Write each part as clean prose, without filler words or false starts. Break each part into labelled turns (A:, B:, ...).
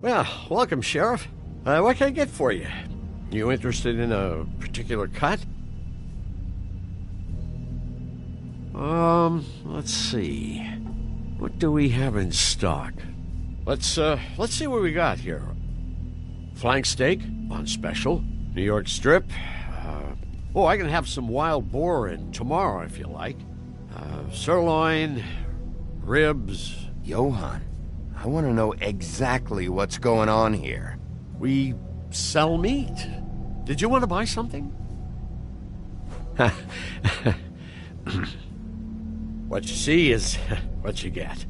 A: Well, welcome, Sheriff. What can I get for you? You interested in a particular cut? Let's see. What do we have in stock? Let's see what we got here. Flank steak on special. New York strip. I can have some wild boar in tomorrow if you like. Sirloin, ribs.
B: Johann, I want to know exactly what's going on here.
A: We sell meat. Did you want to buy something? What you see is what you get.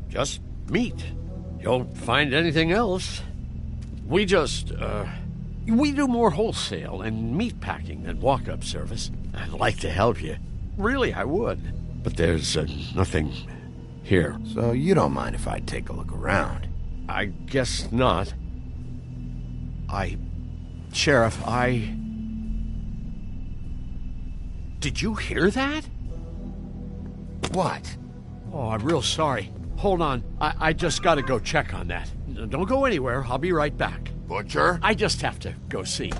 A: Just meat. You don't find anything else. We do more wholesale and meat packing than walk-up service. I'd like to help you. Really, I would. But there's nothing here.
B: So you don't mind if I take a look around?
A: I guess not. Sheriff, Did you hear that?
B: What?
A: Oh, I'm real sorry. Hold on. I just gotta go check on that. Don't go anywhere. I'll be right back.
B: Butcher?
A: I just have to go see.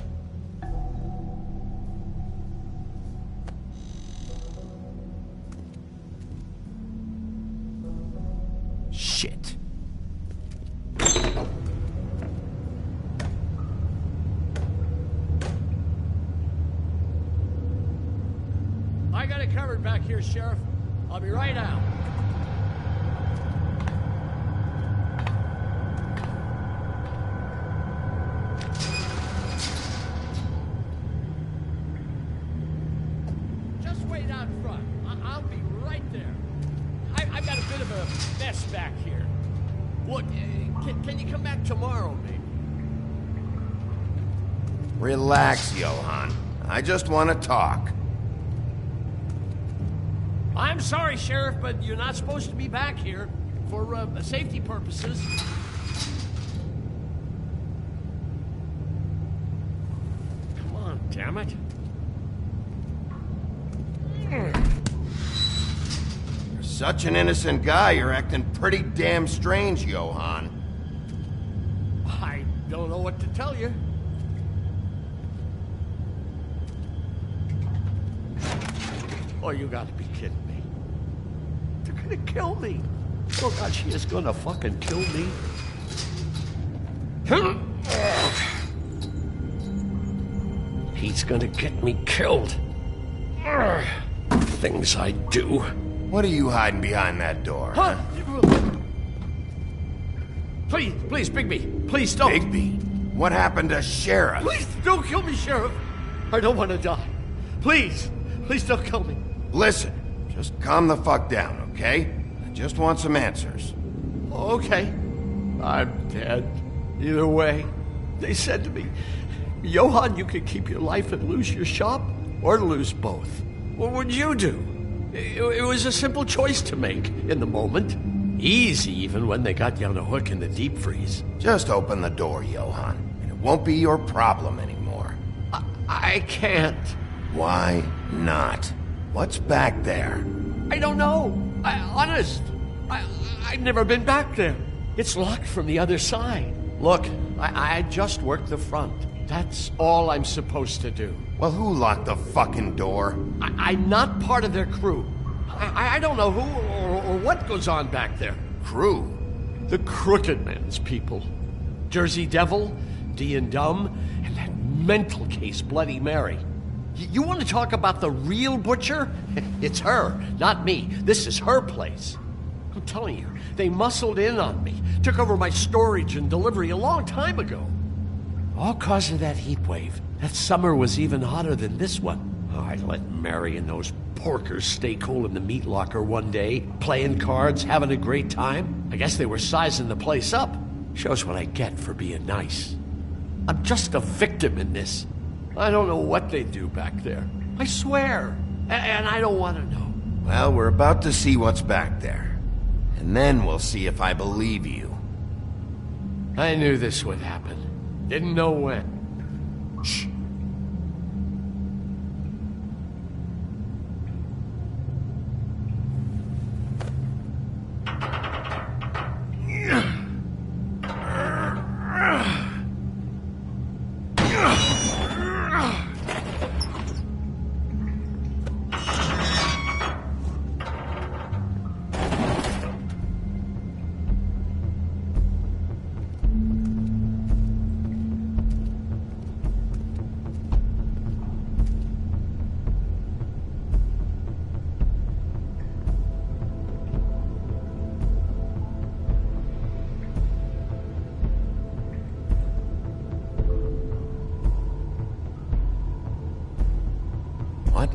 B: Shit.
A: I got it covered back here, Sheriff. I'll be right out. Just wait out front. I'll be right there. I've got a bit of a mess back here. Look, can you come back tomorrow, maybe?
B: Relax, Johann. I just want to talk.
A: I'm sorry, Sheriff, but you're not supposed to be back here for safety purposes. Come on, damn it.
B: You're such an innocent guy, you're acting pretty damn strange, Johann.
A: I don't know what to tell you. Oh, you gotta be kidding me. They're gonna kill me. Oh, God, she is gonna fucking kill me. He's gonna get me killed. Things I do.
B: What are you hiding behind that door?
A: Huh? Please, Bigby. Please don't.
B: Bigby? What happened to Sheriff?
A: Please don't kill me, Sheriff. I don't want to die. Please don't kill me.
B: Listen, just calm the fuck down, okay? I just want some answers.
A: Okay. I'm dead. Either way. They said to me, Johann, you could keep your life and lose your shop, or lose both. What would you do? It was a simple choice to make in the moment. Easy, even when they got you on a hook in the deep freeze.
B: Just open the door, Johann, and it won't be your problem anymore.
A: I can't.
B: Why not? What's back there?
A: I don't know. I've never been back there. It's locked from the other side. Look, I just worked the front. That's all I'm supposed to do.
B: Well, who locked the fucking door?
A: I'm not part of their crew. I don't know who or what goes on back there.
B: Crew?
A: The Crooked Man's people. Jersey Devil, D and Dumb, and that mental case Bloody Mary. You want to talk about the real butcher? It's her, not me. This is her place. I'm telling you, they muscled in on me, took over my storage and delivery a long time ago. All cause of that heat wave. That summer was even hotter than this one. Oh, I let Mary and those porkers stay cool in the meat locker one day, playing cards, having a great time. I guess they were sizing the place up. Shows what I get for being nice. I'm just a victim in this. I don't know what they do back there. I swear. And I don't want to know.
B: Well, we're about to see what's back there. And then we'll see if I believe you.
A: I knew this would happen. Didn't know when. Shh.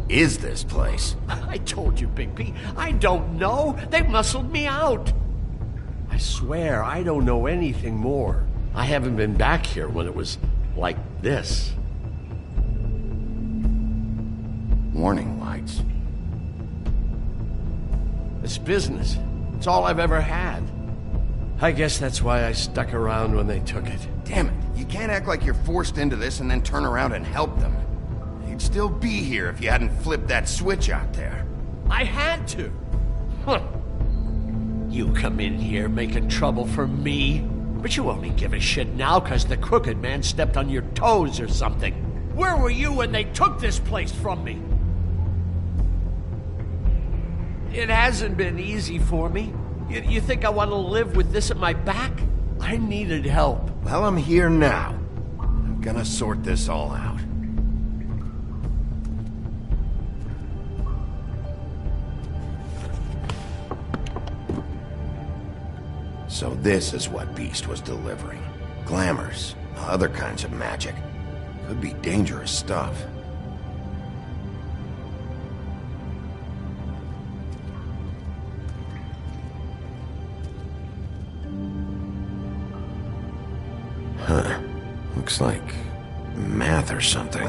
B: is this place?
A: I told you, Bigby, I don't know. They muscled me out. I swear, I don't know anything more. I haven't been back here when it was like this.
B: Warning lights.
A: It's business. It's all I've ever had. I guess that's why I stuck around when they took it.
B: Damn it, you can't act like you're forced into this and then turn around and help them. You'd still be here if you hadn't flipped that switch out there.
A: I had to. Huh. You come in here making trouble for me, but you only give a shit now because the crooked man stepped on your toes or something. Where were you when they took this place from me? It hasn't been easy for me. You think I want to live with this at my back? I needed help.
B: Well, I'm here now. I'm gonna sort this all out. So this is what Beast was delivering. Glamours, other kinds of magic. Could be dangerous stuff. Huh. Looks like math or something.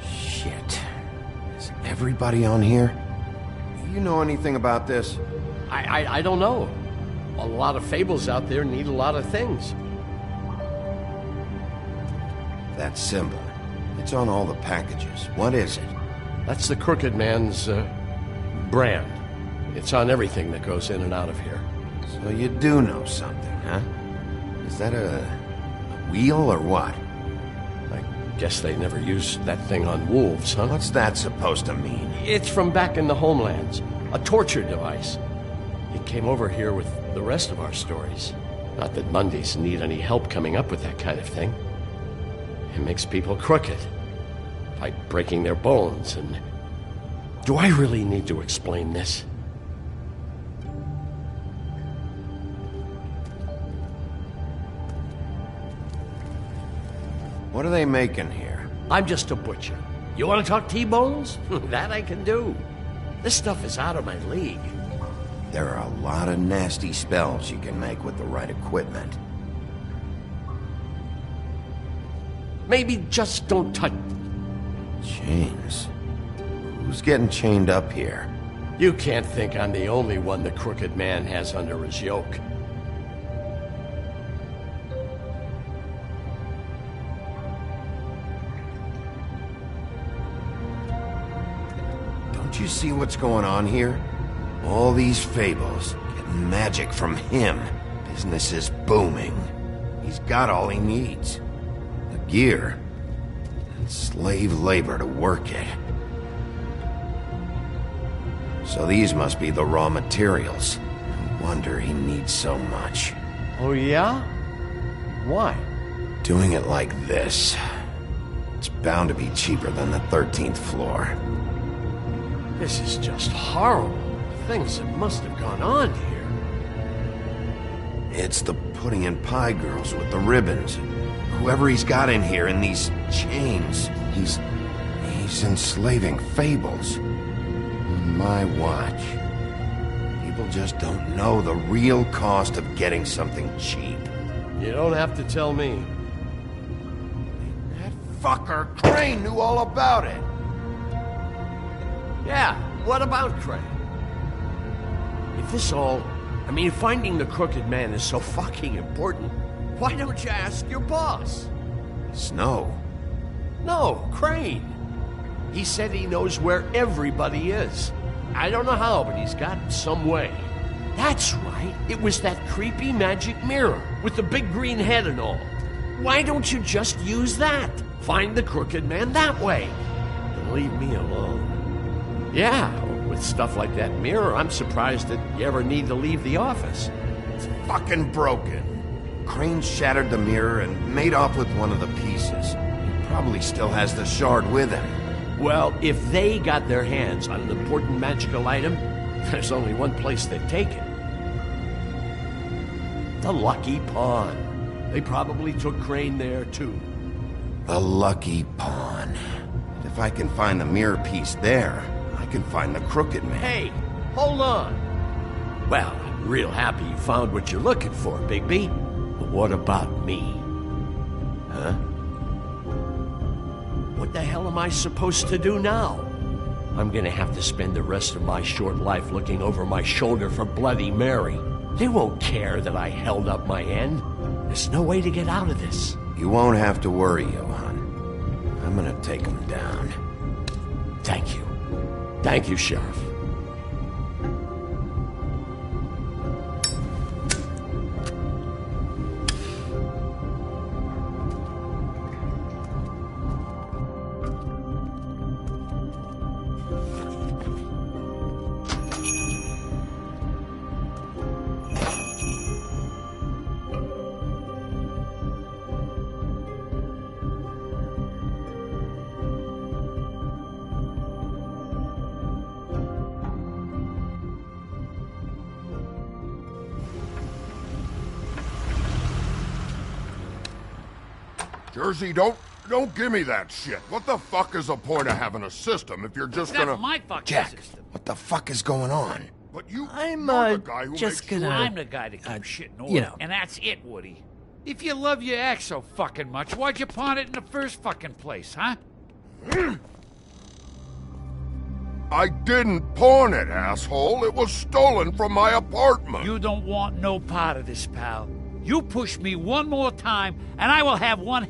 B: Shit. Is everybody on here? You know anything about this?
A: I don't know. A lot of fables out there need a lot of things.
B: That symbol. It's on all the packages. What is it?
A: That's the Crooked Man's, brand. It's on everything that goes in and out of here.
B: So you do know something, huh? Is that a wheel or what?
A: I guess they never used that thing on wolves, huh?
B: What's that supposed to mean?
A: It's from back in the homelands. A torture device. It came over here with the rest of our stories. Not that Mondays need any help coming up with that kind of thing. It makes people crooked. By breaking their bones and... Do I really need to explain this?
B: What are they making here?
A: I'm just a butcher. You want to talk T-bones? That I can do. This stuff is out of my league.
B: There are a lot of nasty spells you can make with the right equipment.
A: Maybe just don't touch...
B: Chains? Who's getting chained up here?
A: You can't think I'm the only one the Crooked Man has under his yoke.
B: Don't you see what's going on here? All these fables, getting magic from him. Business is booming. He's got all he needs. The gear, and slave labor to work it. So these must be the raw materials. No wonder he needs so much.
A: Oh yeah? Why?
B: Doing it like this, it's bound to be cheaper than the 13th floor.
A: This is just horrible. Things that must have gone on here.
B: It's the pudding and pie girls with the ribbons. Whoever he's got in here in these chains, he's enslaving fables. On my watch. People just don't know the real cost of getting something cheap.
A: You don't have to tell me.
B: That fucker Crane knew all about it.
A: Yeah, what about Crane? If this all... I mean, finding the Crooked Man is so fucking important, why don't you ask your boss?
B: Snow?
A: No, Crane. He said he knows where everybody is. I don't know how, but he's got some way. That's right. It was that creepy magic mirror with the big green head and all. Why don't you just use that? Find the Crooked Man that way. And leave me alone. Yeah, with stuff like that mirror, I'm surprised that you ever need to leave the office.
B: It's fucking broken. Crane shattered the mirror and made off with one of the pieces. He probably still has the shard with him.
A: Well, if they got their hands on an important magical item, There's only one place they'd take it. The Lucky Pawn. They probably took Crane there, too.
B: The Lucky Pawn. If I can find the mirror piece there, I can find the Crooked Man.
A: Hey, hold on. Well, I'm real happy you found what you're looking for, Bigby. But what about me? Huh? What the hell am I supposed to do now? I'm gonna have to spend the rest of my short life looking over my shoulder for Bloody Mary. They won't care that I held up my end. There's no way to get out of this.
B: You won't have to worry, Johan. I'm gonna take him down.
A: Thank you. Thank you, Sheriff.
C: Jersey, don't give me that shit. What the fuck is the point of having a system if you're just gonna...
D: That's my fucking
B: Jack,
D: system.
B: what the fuck is going on?
C: But you're
E: I'm
C: the guy who
E: just
C: makes
E: gonna.
D: I'm the guy that keeps shit in order.
E: you know.
D: And that's it, Woody. If you love your ex so fucking much, why'd you pawn it in the first fucking place, huh?
C: I didn't pawn it, asshole. It was stolen from my apartment.
D: You don't want no part of this, pal. You push me one more time, and I will have one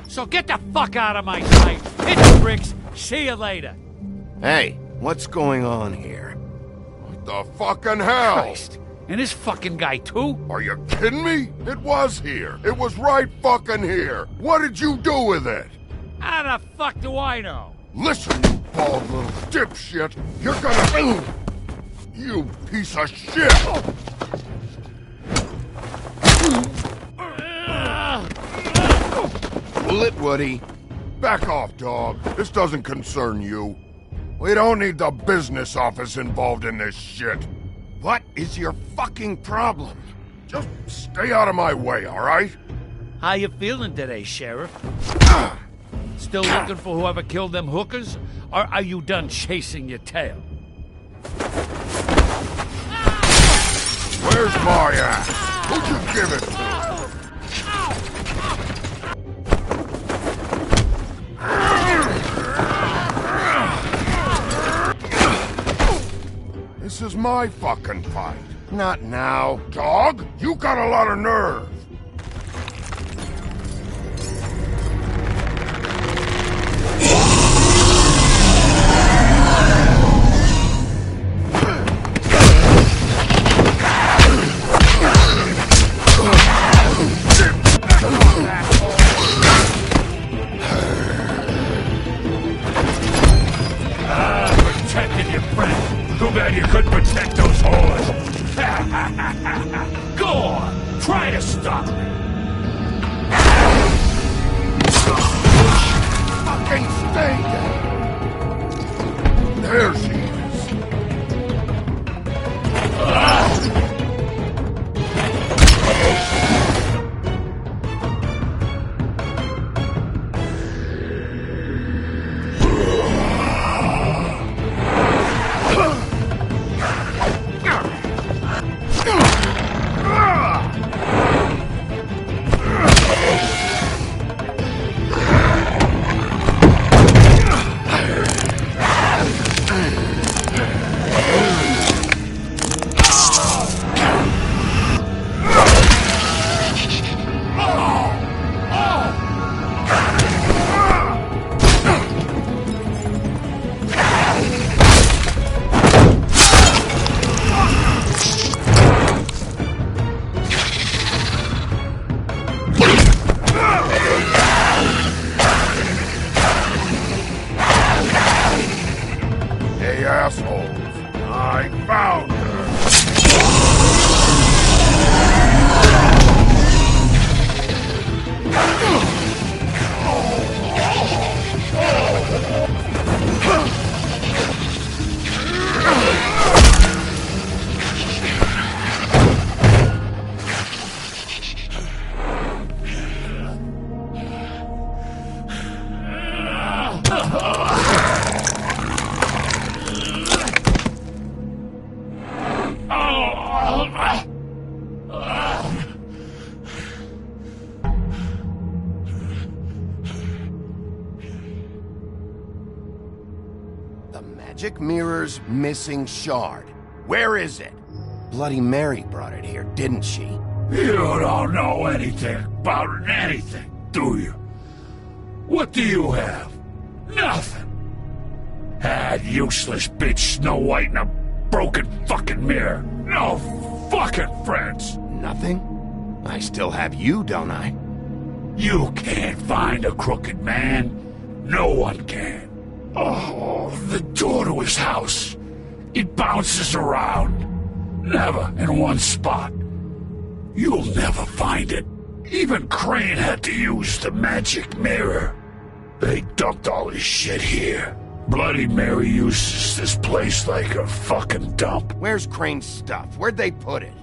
D: So get the fuck out of my sight. Hit the bricks. See you later.
B: Hey, what's going on here?
C: What the fucking hell?
D: Christ. And this fucking guy, too?
C: Are you kidding me? It was here. It was right fucking here. What did you do with it?
D: How the fuck do I know?
C: Listen, you bald little dipshit. You're gonna... You piece of shit!
B: Pull it, Woody.
C: Back off, dog. This doesn't concern you. We don't need the business office involved in this shit.
B: What is your fucking problem?
C: Just stay out of my way, all right?
D: How you feeling today, Sheriff? Still looking for whoever killed them hookers? Or are you done chasing your tail?
C: Where's my ass? Who'd you give it to? This is my fucking fight.
B: Not now.
C: Dog, you got a lot of nerve.
F: Protected your friend. Too bad you couldn't protect those whores. Go on, try to stop me.
C: Fucking stay there. There she is. Hey, assholes. I found her.
B: The magic mirror's missing shard. Where is it? Bloody Mary brought it here, didn't she?
F: You don't know anything about anything, do you? What do you have? Nothing. That useless bitch Snow White and a broken fucking mirror. No fucking friends.
B: Nothing? I still have you, don't I?
F: You can't find a crooked man. No one can. Oh, the door to his house. It bounces around. Never in one spot. You'll never find it. Even Crane had to use the magic mirror. They dumped all his shit here. Bloody Mary uses this place like a fucking dump.
B: Where's Crane's stuff? Where'd they put it?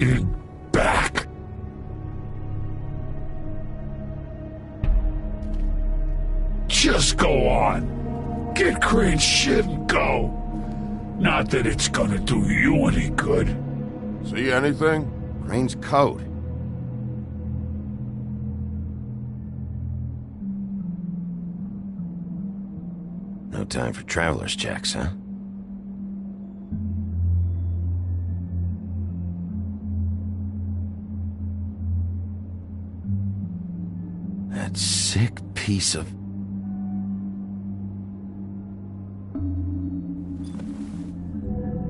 F: In back. Just go on. Get Crane's shit and go. Not that it's gonna do you any good.
C: See anything?
B: Crane's coat. No time for traveler's checks, huh? That sick piece of...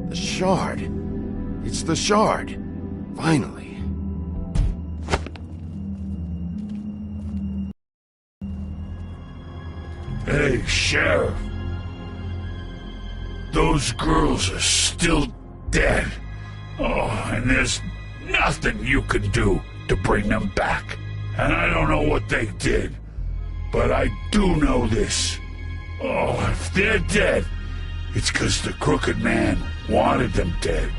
B: The shard. It's the shard. Finally.
F: Hey, Sheriff. Those girls are still dead. Oh, and there's nothing you can do to bring them back. And I don't know what they did, but I do know this. Oh, if they're dead, it's 'cause the crooked man wanted them dead.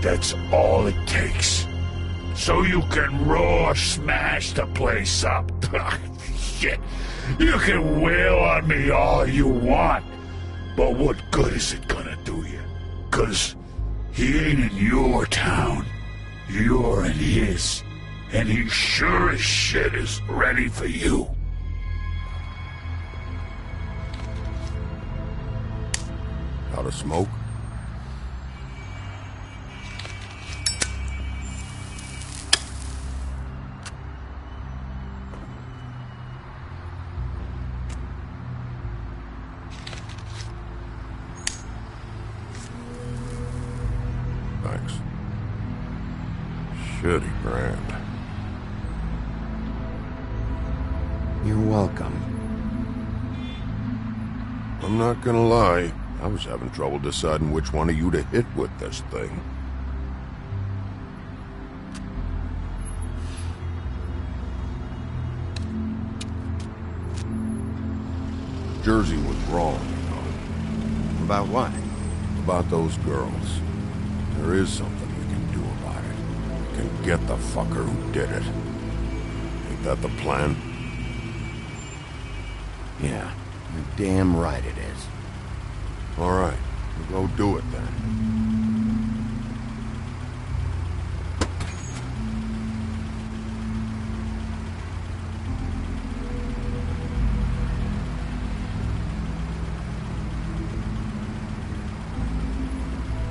F: That's all it takes. So you can raw smash the place up. Shit. You can wail on me all you want, but what good is it gonna do you? 'Cause he ain't in your town. You're in his. And he sure as shit is ready for you.
C: Out of smoke? Thanks. Shitty brand.
B: You're welcome.
C: I'm not gonna lie, I was having trouble deciding which one of you to hit with this thing. Jersey was wrong, you know.
B: About what?
C: About those girls. There is something we can do about it. We can get the fucker who did it. Ain't that the plan?
B: Yeah, you're damn right it is.
C: All right, we'll go do it then.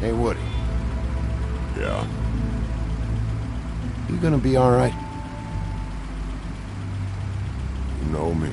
B: Hey, Woody.
C: Yeah.
B: You gonna be all right?
C: You know me.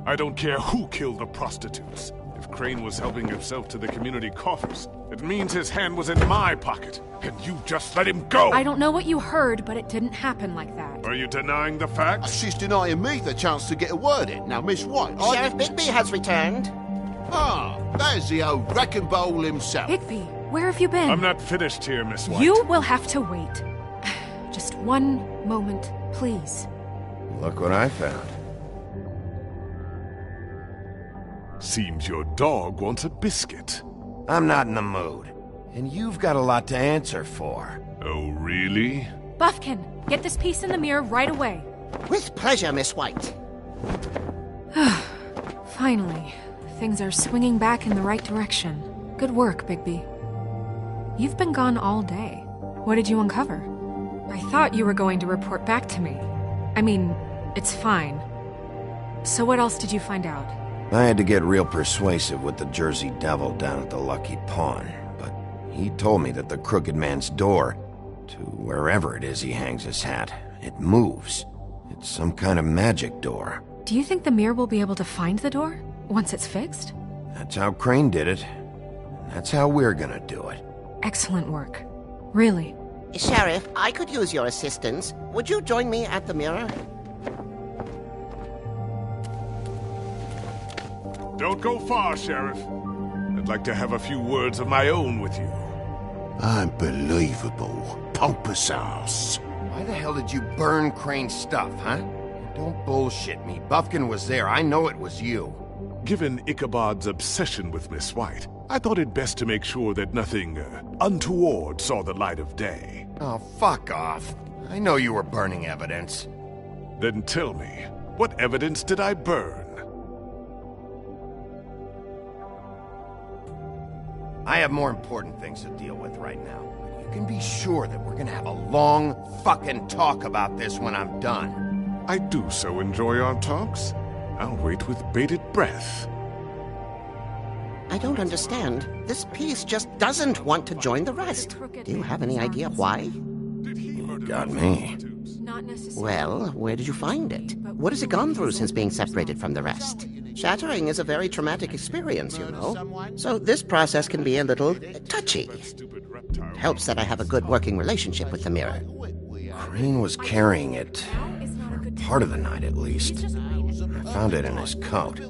E: I don't care who killed the prostitutes. If Crane was helping himself to the community coffers, it means his hand was in my pocket, and you just let him go!
G: I don't know what you heard, but it didn't happen like that.
E: Are you denying the facts?
H: She's denying me the chance to get a word in. Now, Miss White,
I: Sheriff Bigby has returned.
H: Ah, there's the old wrecking bowl himself.
G: Bigby, where have you been?
E: I'm not finished here, Miss White.
G: You will have to wait. Just one moment, please.
B: Look what I found.
E: Seems your dog wants a biscuit.
B: I'm not in the mood. And you've got a lot to answer for.
E: Oh, really?
G: Buffkin, get this piece in the mirror right away.
I: With pleasure, Miss White.
G: Finally, things are swinging back in the right direction. Good work, Bigby. You've been gone all day. What did you uncover? I thought you were going to report back to me. I mean, it's fine. So what else did you find out?
B: I had to get real persuasive with the Jersey Devil down at the Lucky Pawn, but he told me that the Crooked Man's door, to wherever it is he hangs his hat, it moves. It's some kind of magic door.
G: Do you think the mirror will be able to find the door once it's fixed?
B: That's how Crane did it. That's how we're gonna do it.
G: Excellent work. Really.
I: Sheriff, I could use your assistance. Would you join me at the mirror?
E: Don't go far, Sheriff. I'd like to have a few words of my own with you.
H: Unbelievable. Pompous ass.
B: Why the hell did you burn Crane's stuff, huh? Don't bullshit me. Buffkin was there. I know it was you.
E: Given Ichabod's obsession with Miss White, I thought it best to make sure that nothing untoward saw the light of day.
B: Oh, fuck off. I know you were burning evidence.
E: Then tell me, what evidence did I burn?
B: I have more important things to deal with right now. You can be sure that we're gonna have a long fucking talk about this when I'm done.
E: I do so enjoy our talks. I'll wait with bated breath.
I: I don't understand. This piece just doesn't want to join the rest. Do you have any idea why?
B: You got me.
I: Well, where did you find it? What has it gone through since being separated from the rest? Shattering is a very traumatic experience, you know. So this process can be a little touchy. It helps that I have a good working relationship with the mirror.
B: Crane was carrying it, for part of the night at least. I found it in his coat.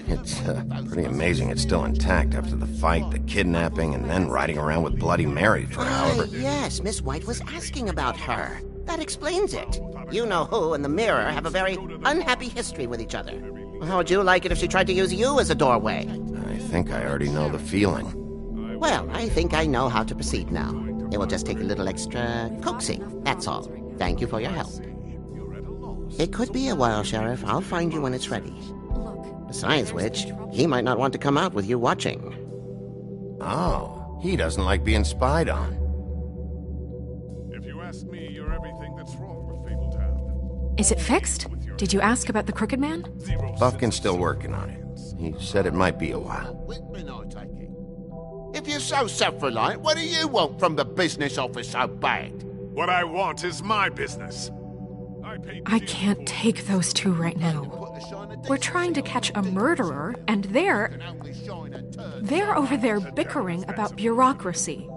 B: It's pretty amazing it's still intact after the fight, the kidnapping, and then riding around with Bloody Mary for however...
I: Yes, Miss White was asking about her. That explains it. You know who and the mirror have a very unhappy history with each other. How would you like it if she tried to use you as a doorway?
B: I think I already know the feeling.
I: Well, I think I know how to proceed now. It will just take a little extra coaxing, that's all. Thank you for your help. It could be a while, Sheriff. I'll find you when it's ready. Besides which, he might not want to come out with you watching.
B: Oh, he doesn't like being spied on.
E: If you ask me, you're everything that's wrong with Fabletown.
G: Is it fixed? Did you ask about the Crooked Man?
B: Buffkin's still working on it. He said it might be a while.
H: If you're so self-reliant, what do you want from the business office so bad?
E: What I want is my business.
G: I can't take those two right now. We're trying to catch a murderer, and they're over there bickering about bureaucracy.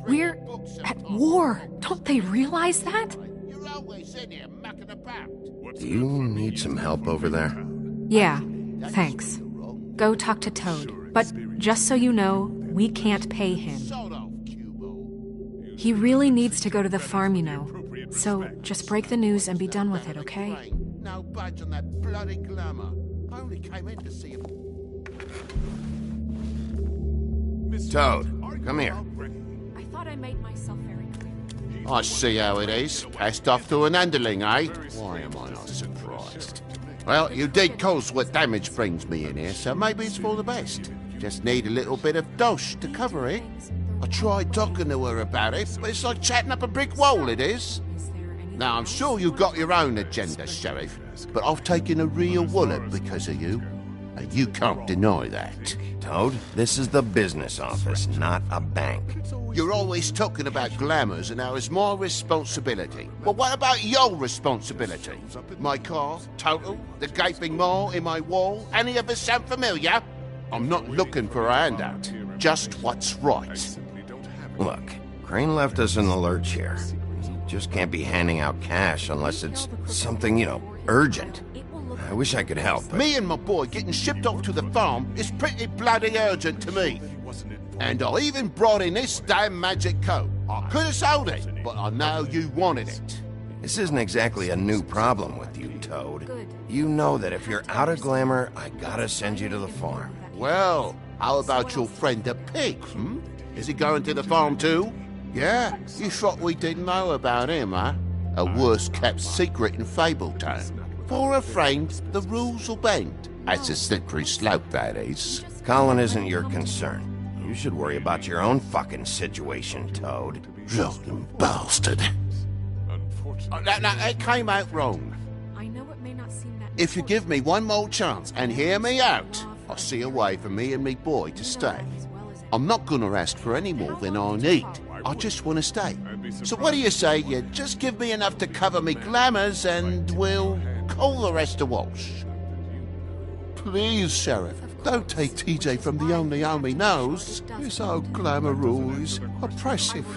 G: We're at war. Don't they realize that?
B: Do you need some help over there?
G: Yeah, thanks. Go talk to Toad. But just so you know, we can't pay him. He really needs to go to the farm, you know. So just break the news and be done with it, okay?
H: No budge on that bloody glamour. I only came in to see him.
B: Toad, come here.
G: I thought I made myself very clear.
H: I see how it is. Passed off to an underling, eh? Why am I not surprised? Well, you did cause what damage brings me in here, so maybe it's for the best. Just need a little bit of dosh to cover it. I tried talking to her about it, but it's like chatting up a brick wall, it is. Now, I'm sure you've got your own agenda, Sheriff, but I've taken a real wallop because of you, and you can't deny that.
B: Toad, this is the business office, not a bank.
H: You're always talking about glamours and how it's my responsibility. Well, what about your responsibility? My car, total, the gaping maw in my wall, any of us sound familiar? I'm not looking for a handout, just what's right.
B: Look, Crane left us in the lurch here. You just can't be handing out cash unless it's something, you know, urgent. I wish I could help, but...
H: Me and my boy getting shipped off to the farm is pretty bloody urgent to me. And I even brought in this damn magic coat. I could have sold it, but I know you wanted it.
B: This isn't exactly a new problem with you, Toad. You know that if you're out of glamour, I gotta send you to the farm.
H: Well, how about your friend the pig, hmm? Is he going to the farm too? Yeah, you thought we didn't know about him, huh? A worst-kept secret in Fabletown. For a friend, the rules will bend. That's a slippery slope, that is.
B: Colin isn't your concern. You should worry about your own fucking situation, Toad.
H: Rotten bastard. No, it came out wrong.
G: I know it may not seem that
H: If you give me one more chance and hear me out, I'll see a way for me and me boy to stay. I'm not gonna ask for any more than I need. I just want to stay. So what do you say you just give me enough to cover me glamours and we'll call the rest a wash? Please, Sheriff, don't take TJ from the only home he knows. This old glamour rule is oppressive.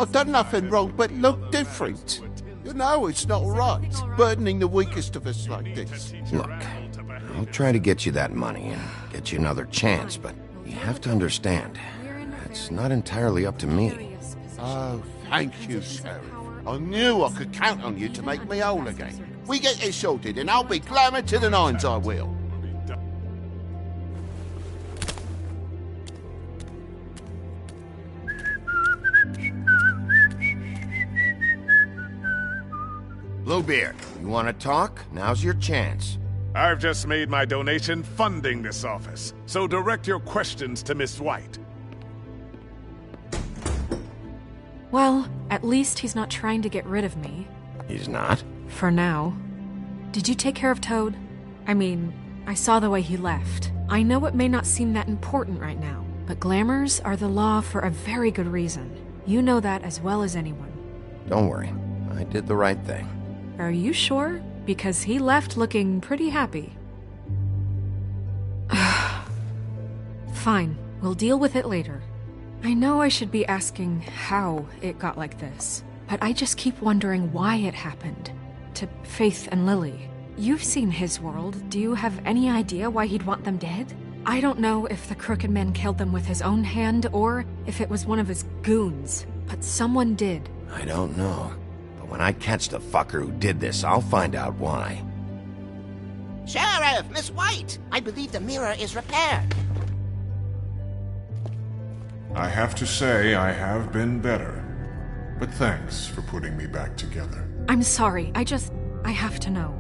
H: I've done nothing wrong but look different. You know it's not right, burdening the weakest of us like this.
B: Look, I'll try to get you that money and get you another chance, but you have to understand, it's not entirely up to me.
H: Oh, thank you, Sheriff. I knew I could count on you to make me whole again. We get this sorted and I'll be glamour to the nines, I will.
B: Bluebeard, you want to talk? Now's your chance.
E: I've just made my donation funding this office, so direct your questions to Miss White.
G: Well, at least he's not trying to get rid of me.
B: He's not?
G: For now. Did you take care of Toad? I mean, I saw the way he left. I know it may not seem that important right now, but glamours are the law for a very good reason. You know that as well as anyone.
B: Don't worry. I did the right thing.
G: Are you sure? Because he left looking pretty happy. Fine, we'll deal with it later. I know I should be asking how it got like this, but I just keep wondering why it happened. To Faith and Lily. You've seen his world. Do you have any idea why he'd want them dead? I don't know if the Crooked Man killed them with his own hand or if it was one of his goons, but someone did.
B: I don't know. When I catch the fucker who did this, I'll find out why.
I: Sheriff, Miss White! I believe the mirror is repaired.
C: I have to say I have been better. But thanks for putting me back together.
G: I'm sorry, I have to know.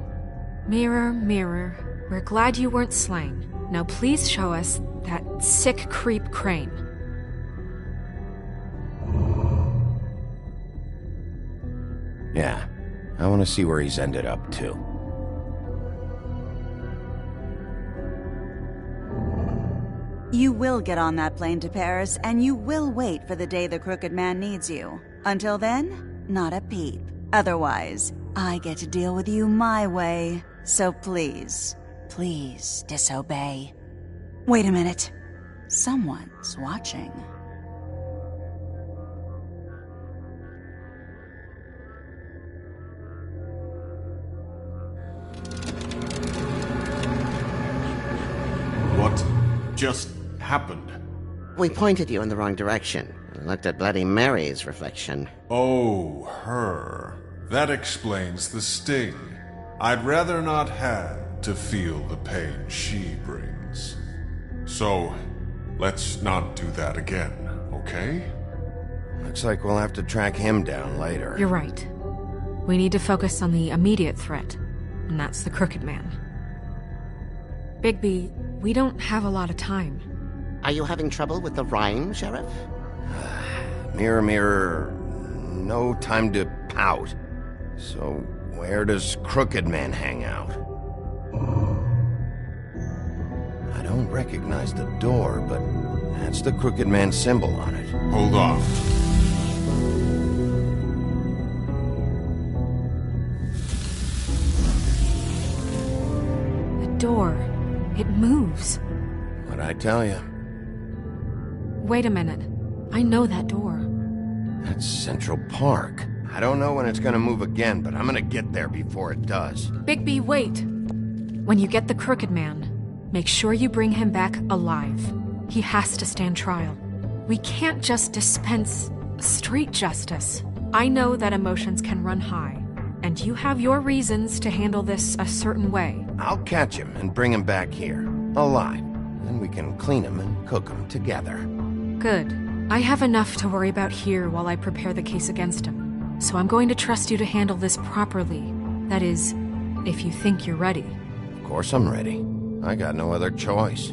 G: Mirror, mirror, we're glad you weren't slain. Now please show us that sick creep Crane.
B: Yeah, I want to see where he's ended up, too.
J: You will get on that plane to Paris, and you will wait for the day the Crooked Man needs you. Until then, not a peep. Otherwise, I get to deal with you my way. So please, please disobey. Wait a minute. Someone's watching.
C: What just happened?
I: We pointed you in the wrong direction. Looked at Bloody Mary's reflection.
C: Oh, her. That explains the sting. I'd rather not have to feel the pain she brings. So, let's not do that again, okay?
B: Looks like we'll have to track him down later.
G: You're right. We need to focus on the immediate threat, and that's the Crooked Man. Bigby, we don't have a lot of time.
I: Are you having trouble with the rhyme, Sheriff?
B: Mirror, mirror, no time to pout. So, where does Crooked Man hang out? I don't recognize the door, but that's the Crooked Man symbol on it.
C: Hold on.
G: The door. It moves.
B: What'd I tell you?
G: Wait a minute. I know that door.
B: That's Central Park. I don't know when it's gonna move again, but I'm gonna get there before it does.
G: Bigby, wait! When you get the Crooked Man, make sure you bring him back alive. He has to stand trial. We can't just dispense street justice. I know that emotions can run high, and you have your reasons to handle this a certain way.
B: I'll catch him and bring him back here, alive. Then we can clean him and cook him together.
G: Good. I have enough to worry about here while I prepare the case against him. So I'm going to trust you to handle this properly. That is, if you think you're ready.
B: Of course I'm ready. I got no other choice.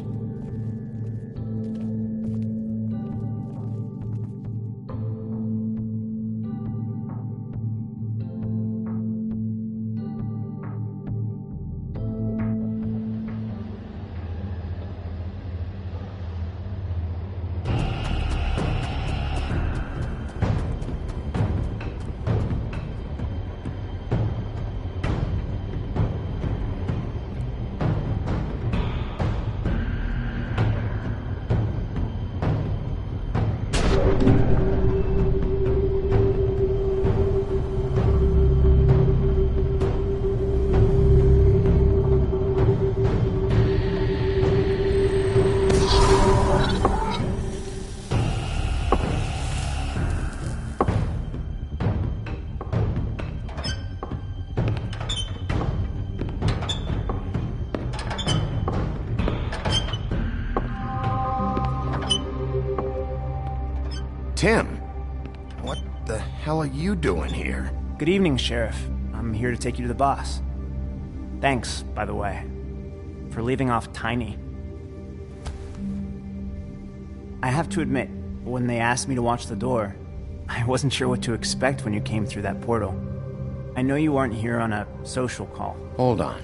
B: Tim, what the hell are you doing here?
K: Good evening, Sheriff. I'm here to take you to the boss. Thanks, by the way, for leaving off Tiny. I have to admit, when they asked me to watch the door, I wasn't sure what to expect when you came through that portal. I know you aren't here on a social call.
B: Hold on.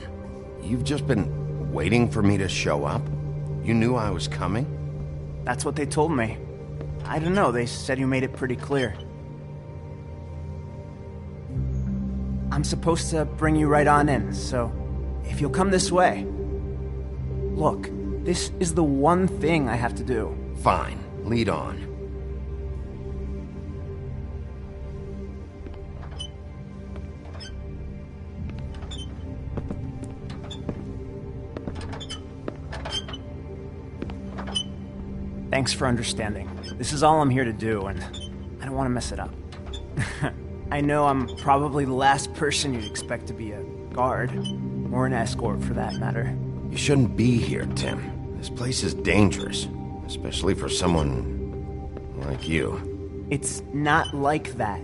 B: You've just been waiting for me to show up? You knew I was coming?
K: That's what they told me. I don't know, they said you made it pretty clear. I'm supposed to bring you right on in, so if you'll come this way. Look, this is the one thing I have to do.
B: Fine, lead on.
K: Thanks for understanding. This is all I'm here to do, and I don't want to mess it up. I know I'm probably the last person you'd expect to be a guard, or an escort for that matter.
B: You shouldn't be here, Tim. This place is dangerous, especially for someone like you.
K: It's not like that.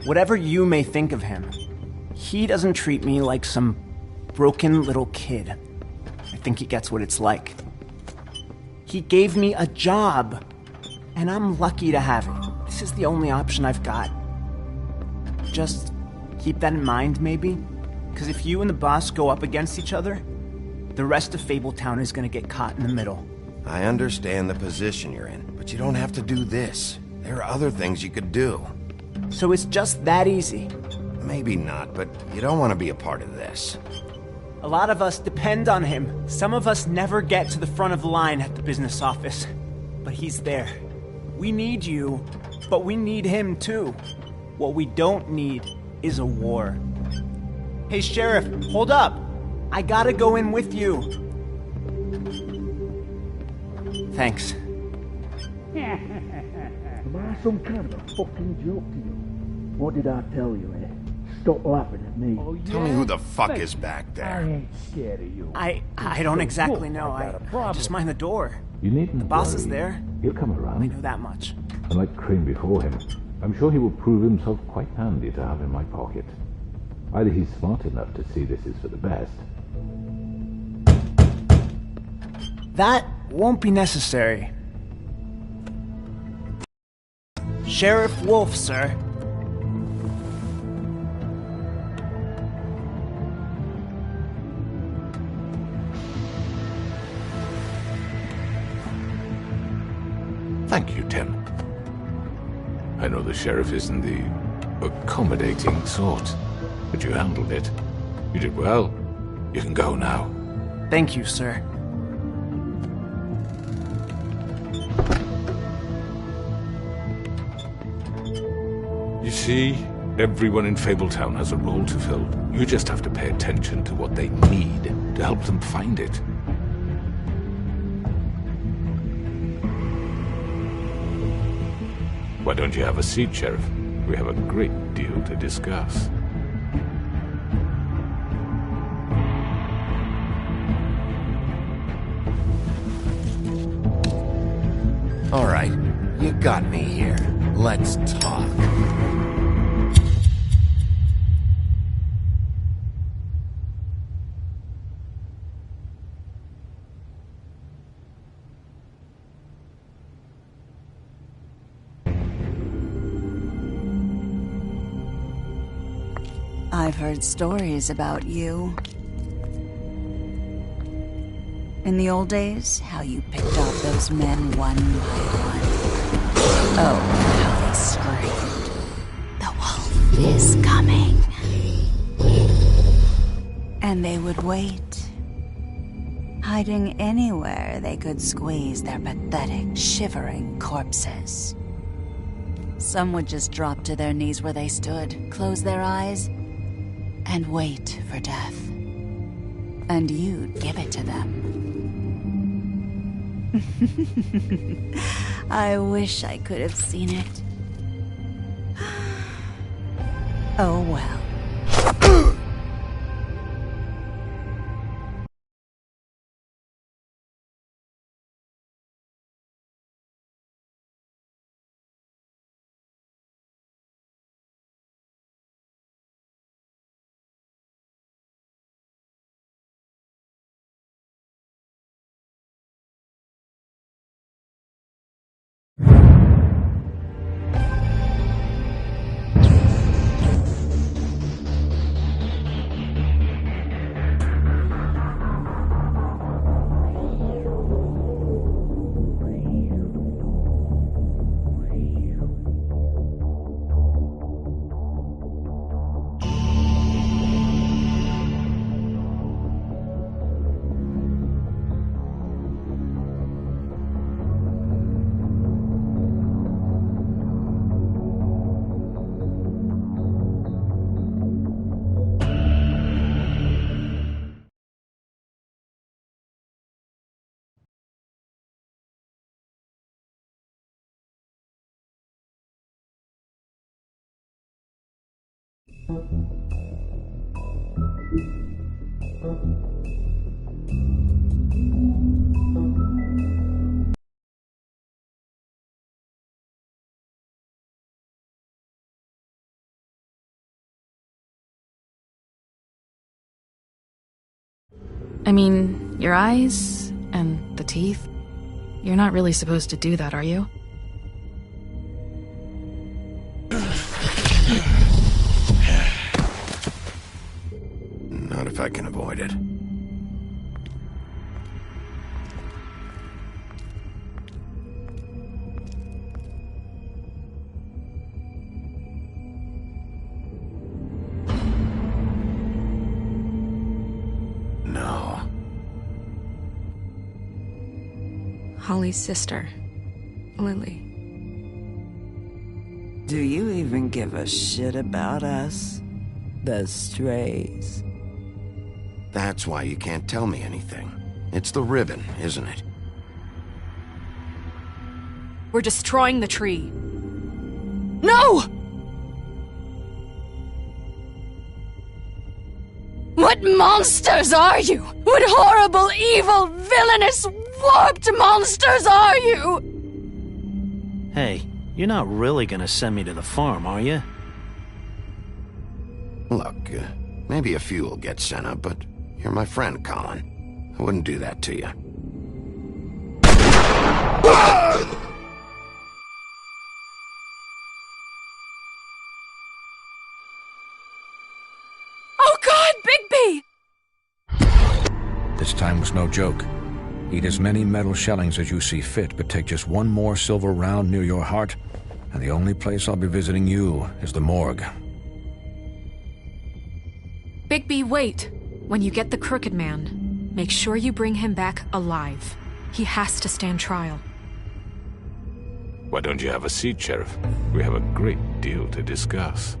K: Whatever you may think of him, he doesn't treat me like some broken little kid. I think he gets what it's like. He gave me a job, and I'm lucky to have it. This is the only option I've got. Just keep that in mind, maybe? Because if you and the boss go up against each other, the rest of Fabletown is going to get caught in the middle.
B: I understand the position you're in, but you don't have to do this. There are other things you could do.
K: So it's just that easy?
B: Maybe not, but you don't want to be a part of this.
K: A lot of us depend on him. Some of us never get to the front of the line at the business office. But he's there. We need you, but we need him too. What we don't need is a war. Hey, Sheriff, hold up. I gotta go in with you. Thanks.
L: Am I some kind of a fucking joke to you? What did I tell you, eh? Stop laughing at me.
B: Oh, yeah? Tell me who the fuck is back there.
L: I ain't scared of you.
K: I don't exactly know. I just mind the door.
M: You needn't
K: The boss
M: worry.
K: is there.
M: He'll come around.
K: I know that much.
M: Unlike Crane before him, I'm sure he will prove himself quite handy to have in my pocket. Either he's smart enough to see this is for the best.
K: That won't be necessary. Sheriff Wolf, sir.
F: Thank you, Tim. I know the sheriff isn't the accommodating sort, but you handled it. You did well. You can go now.
K: Thank you, sir.
F: You see, everyone in Fabletown has a role to fill. You just have to pay attention to what they need to help them find it. Why don't you have a seat, Sheriff? We have a great deal to discuss.
B: All right, you got me here. Let's talk.
J: I've heard stories about you. In the old days, how you picked off those men one by one. Oh, how they screamed. The wolf is coming. And they would wait, hiding anywhere they could squeeze their pathetic, shivering corpses. Some would just drop to their knees where they stood, close their eyes, and wait for death. And you'd give it to them. I wish I could have seen it. Oh well.
G: I mean, your eyes and the teeth. You're not really supposed to do that, are you?
B: Not if I can avoid it. No.
G: Holly's sister, Lily.
N: Do you even give a shit about us? The strays.
B: That's why you can't tell me anything. It's the ribbon, isn't it?
G: We're destroying the tree. No!
O: What monsters are you? What horrible, evil, villainous, warped monsters are you?
P: Hey, you're not really gonna send me to the farm, are you?
B: Look, maybe a few will get sent up, but you're my friend, Colin. I wouldn't do that to you.
O: Oh God, Bigby!
Q: This time was no joke. Eat as many metal shellings as you see fit, but take just one more silver round near your heart, and the only place I'll be visiting you is the morgue.
G: Bigby, wait! When you get the Crooked Man, make sure you bring him back alive. He has to stand trial.
E: Why don't you have a seat, Sheriff? We have a great deal to discuss.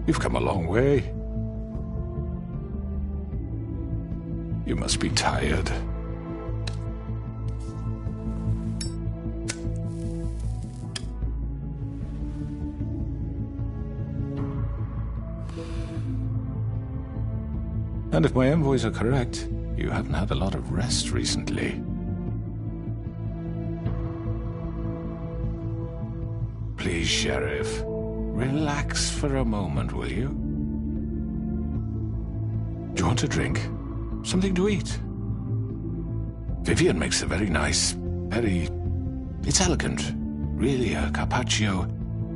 F: You've come a long way. You must be tired. And if my envoys are correct, you haven't had a lot of rest recently. Please, Sheriff, relax for a moment, will you? Do you want a drink? Something to eat? Vivian makes a very nice, it's elegant. Really a carpaccio.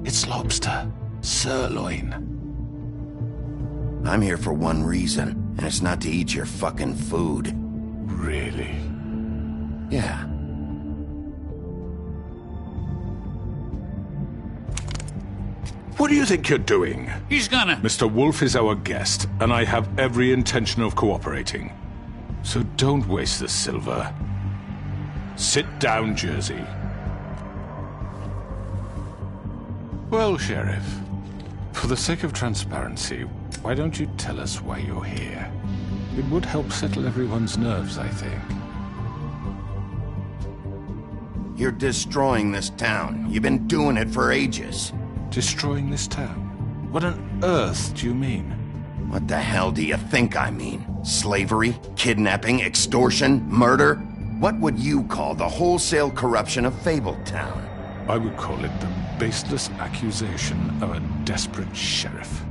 F: It's lobster. Sirloin.
B: I'm here for one reason, and it's not to eat your fucking food.
F: Really?
B: Yeah.
F: What do you think you're doing?
D: He's gonna...
F: Mr. Wolf is our guest, and I have every intention of cooperating. So don't waste the silver. Sit down, Jersey. Well, Sheriff, for the sake of transparency, why don't you tell us why you're here? It would help settle everyone's nerves, I think.
B: You're destroying this town. You've been doing it for ages.
F: Destroying this town? What on earth do you mean?
B: What the hell do you think I mean? Slavery? Kidnapping? Extortion? Murder? What would you call the wholesale corruption of Fabletown?
F: I would call it the baseless accusation of a desperate sheriff.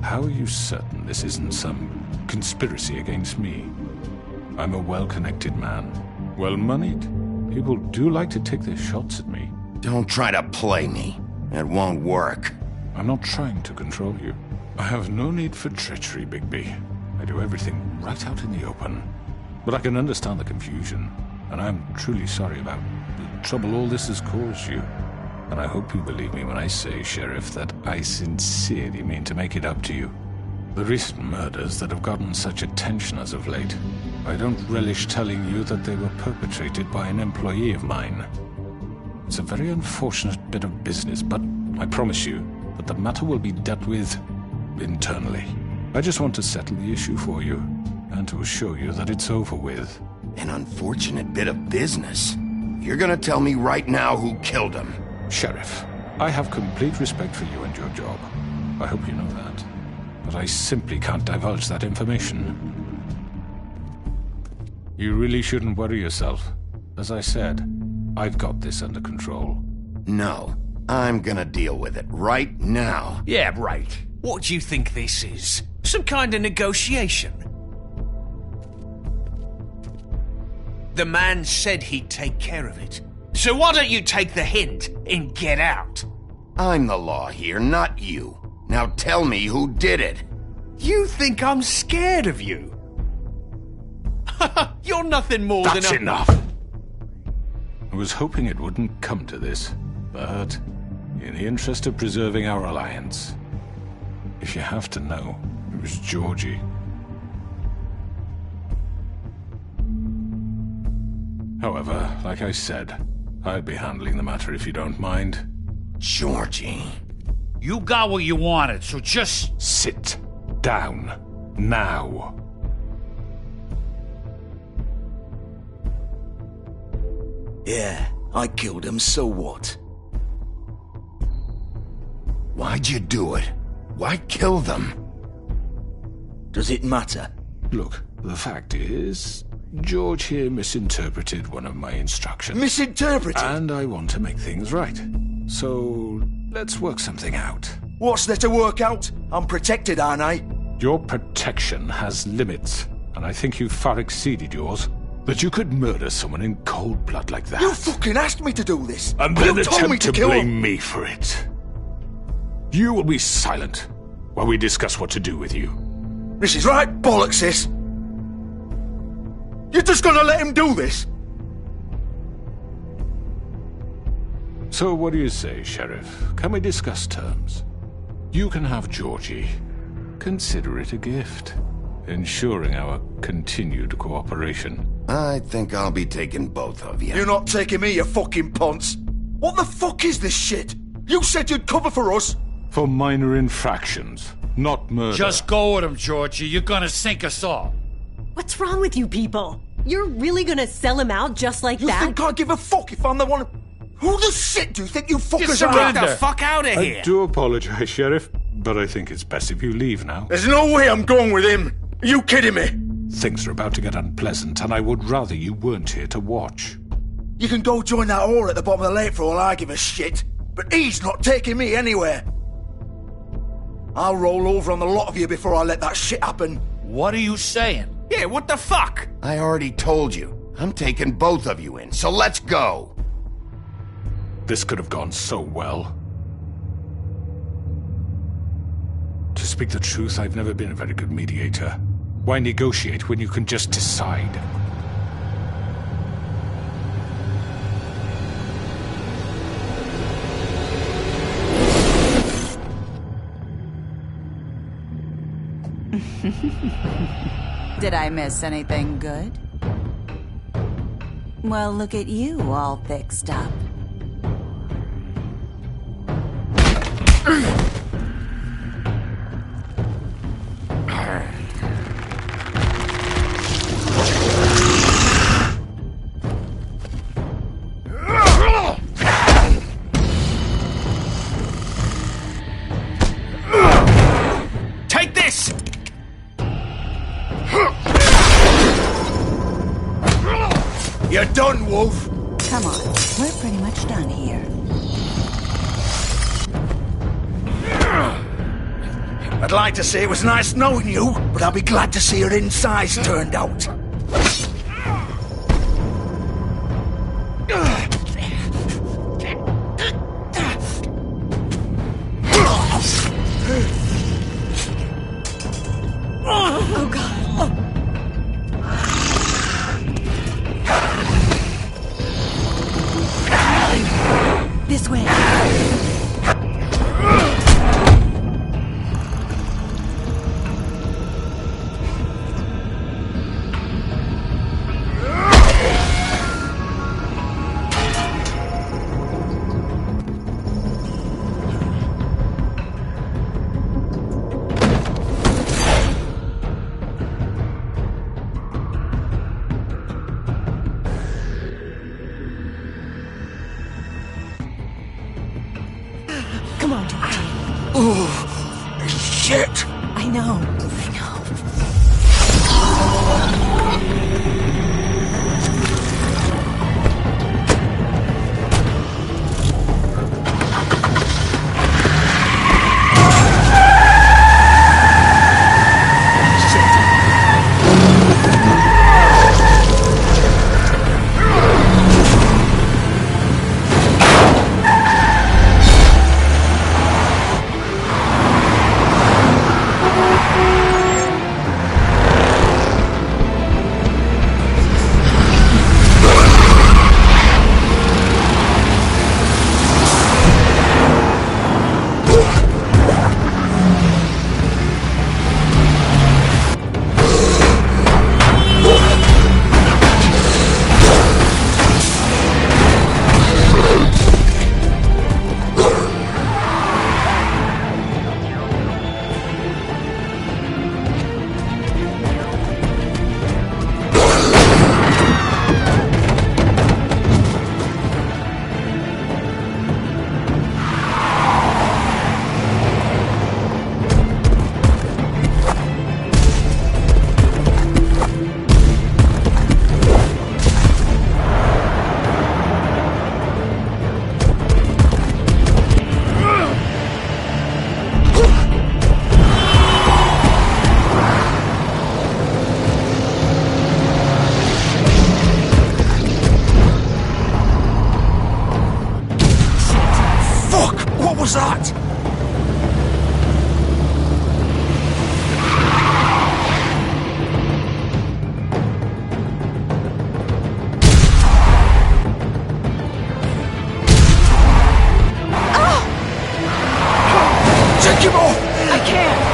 F: How are you certain this isn't some conspiracy against me? I'm a well-connected man, well-moneyed. People do like to take their shots at me.
B: Don't try to play me. It won't work.
F: I'm not trying to control you. I have no need for treachery, Bigby. I do everything right out in the open. But I can understand the confusion, and I'm truly sorry about the trouble all this has caused you. And I hope you believe me when I say, Sheriff, that I sincerely mean to make it up to you. The recent murders that have gotten such attention as of late, I don't relish telling you that they were perpetrated by an employee of mine. It's a very unfortunate bit of business, but I promise you that the matter will be dealt with internally. I just want to settle the issue for you, and to assure you that it's over with.
B: An unfortunate bit of business? You're gonna tell me right now who killed him?
F: Sheriff, I have complete respect for you and your job. I hope you know that. But I simply can't divulge that information. You really shouldn't worry yourself. As I said, I've got this under control.
B: No, I'm gonna deal with it right now.
A: Yeah, right. What do you think this is? Some kind of negotiation? The man said he'd take care of it. So why don't you take the hint and get out?
B: I'm the law here, not you. Now tell me who did it.
A: You think I'm scared of you? You're nothing more than a...
F: That's enough! I was hoping it wouldn't come to this, but in the interest of preserving our alliance, if you have to know, it was Georgie. However, like I said, I'd be handling the matter if you don't mind.
B: Georgie.
D: You got what you wanted, so just...
F: Sit down. Now.
L: Yeah, I killed him, so what?
B: Why'd you do it? Why kill them?
L: Does it matter?
F: Look, the fact is, George here misinterpreted one of my instructions.
L: Misinterpreted?
F: And I want to make things right. So, let's work something out.
L: What's there to work out? I'm protected, aren't I?
F: Your protection has limits, and I think you've far exceeded yours. That you could murder someone in cold blood like that.
L: You fucking asked me to do this!
F: And then
L: you told me
F: attempt to
L: kill
F: blame
L: him.
F: me for it. You will be silent while we discuss what to do with you.
L: This is right bollocks, sis. You're just gonna let him do this?
F: So what do you say, Sheriff? Can we discuss terms? You can have Georgie. Consider it a gift, ensuring our continued cooperation.
B: I think I'll be taking both of you.
L: You're not taking me, you fucking ponce. What the fuck is this shit? You said you'd cover for us.
F: For minor infractions.
E: not murder.
D: Just go with him, Georgie. You're gonna sink us all.
R: What's wrong with you people? You're really gonna sell him out just like that?
S: You think I give a fuck if I'm the one... Who the shit do you think you fuckers are?
D: surrender.
S: Get the fuck out of here!
E: I do apologize, Sheriff, but I think it's best if you leave now.
S: There's no way I'm going with him. Are you kidding me?
E: Things are about to get unpleasant, and I would rather you weren't here to watch.
S: You can go join that whore at the bottom of the lake for all I give a shit. But he's not taking me anywhere. I'll roll over on the lot of you before I let that shit happen.
D: What are you saying?
S: Yeah, what the fuck?
B: I already told you. I'm taking both of you in, so let's go.
E: This could have gone so well. To speak the truth, I've never been a very good mediator. Why negotiate when you can just decide?
J: Did I miss anything good? Well, look at you, all fixed up.
S: Take this! You're done, Wolf.
J: Come on, we're pretty much done here.
S: I'd like to say it was nice knowing you, but I'll be glad to see your insides turned out.
R: Oh, God.
J: This way.
R: Come on, Georgie.
S: Oh, shit!
R: I know.
S: What was that? Take him off!
R: I can't.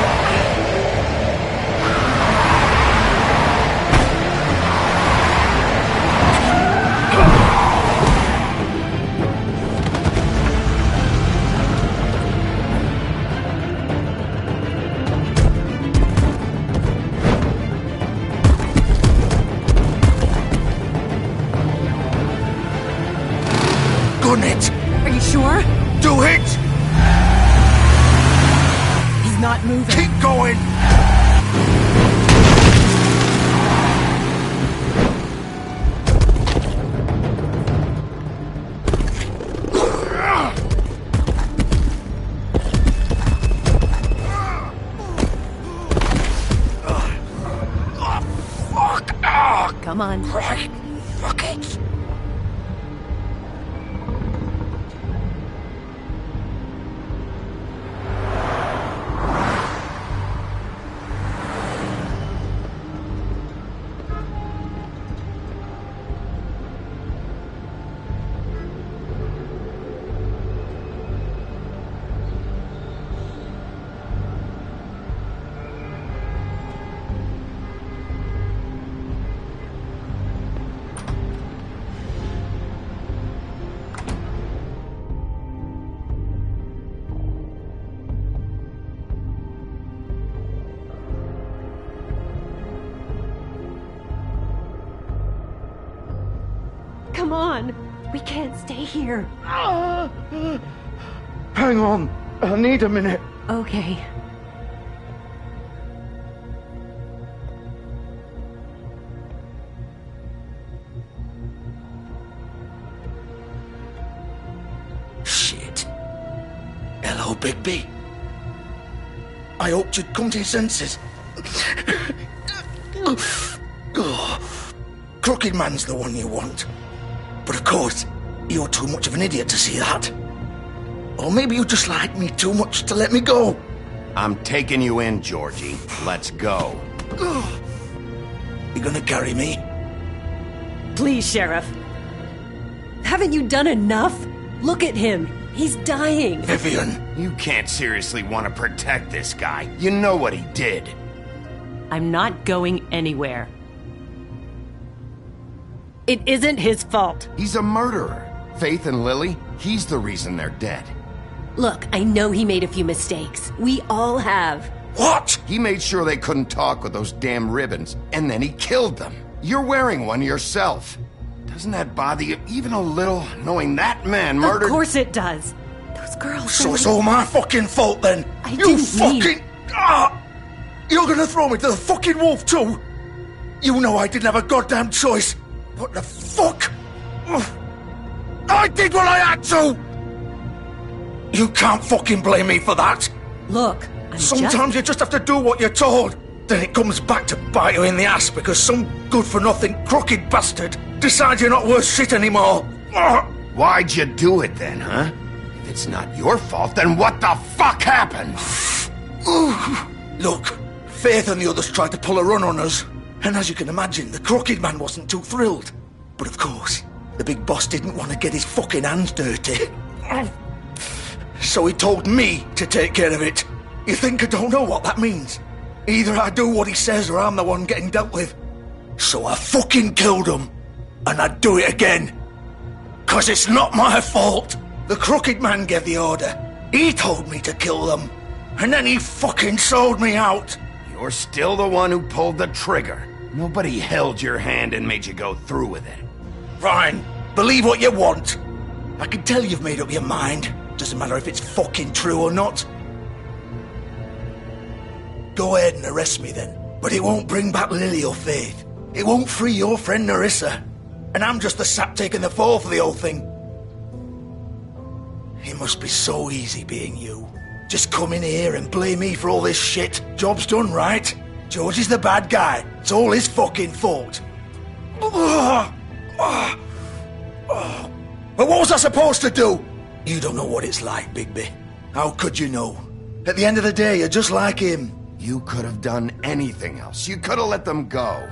S: done it.
R: Are you sure?
S: Do it!
R: He's not moving.
S: Keep going!
R: Come on.
S: Right. Fuck it.
R: Come on. We can't stay here.
S: Hang on. I need a minute.
R: Okay.
S: Shit. Hello, Bigby. I hoped you'd come to your senses. Crooked Man's the one you want. But of course, you're too much of an idiot to see that. Or maybe you just like me too much to let me go.
B: I'm taking you in, Georgie. Let's go.
S: You gonna carry me?
R: Please, Sheriff. Haven't you done enough? Look at him. He's dying.
S: Vivian.
B: You can't seriously want to protect this guy. You know what he did.
R: I'm not going anywhere. It isn't his fault.
B: He's a murderer. Faith and Lily, he's the reason they're dead.
R: Look, I know he made a few mistakes. We all have.
B: What? He made sure they couldn't talk with those damn ribbons, and then he killed them. You're wearing one yourself. Doesn't that bother you even a little, knowing that man murdered—
R: Of course it does. Those girls—
S: So it's all my fucking fault then? You fucking— You're gonna throw me to the fucking wolf too? You know I didn't have a goddamn choice. What the fuck? I did what I had to! You can't fucking blame me for that.
R: Look,
S: Sometimes you just have to do what you're told. Then it comes back to bite you in the ass because some good-for-nothing crooked bastard decides you're not worth shit anymore.
B: Why'd you do it then, huh? If it's not your fault, then what the fuck happened?
S: Look, Faith and the others tried to pull a run on us. And as you can imagine, the Crooked Man wasn't too thrilled. But of course, the big boss didn't want to get his fucking hands dirty. So he told me to take care of it. You think I don't know what that means? Either I do what he says or I'm the one getting dealt with. So I fucking killed him. And I'd do it again. 'Cause it's not my fault. The Crooked Man gave the order. He told me to kill them. And then he fucking sold me out.
B: You're still the one who pulled the trigger. Nobody held your hand and made you go through with it.
S: Fine. Believe what you want. I can tell you've made up your mind. Doesn't matter if it's fucking true or not. Go ahead and arrest me then. But it won't bring back Lily or Faith. It won't free your friend Nerissa. And I'm just the sap taking the fall for the whole thing. It must be so easy being you. Just come in here and blame me for all this shit. Job's done, right? George is the bad guy. It's all his fucking fault. But what was I supposed to do? You don't know what it's like, Bigby. How could you know? At the end of the day, you're just like him.
B: You could have done anything else. You could have let them go.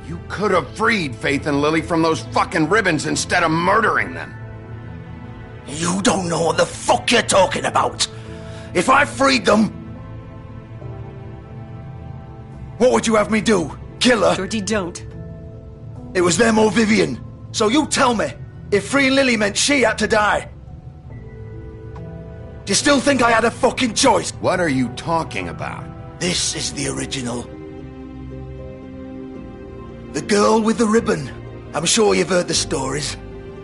B: You could have freed Faith and Lily from those fucking ribbons instead of murdering them.
S: You don't know what the fuck you're talking about. If I freed them, what would you have me do? Kill her?
R: Georgie, don't.
S: It was them or Vivian. So you tell me, if freeing Lily meant she had to die, do you still think I had a fucking choice?
B: What are you talking about?
S: This is the original. The girl with the ribbon. I'm sure you've heard the stories.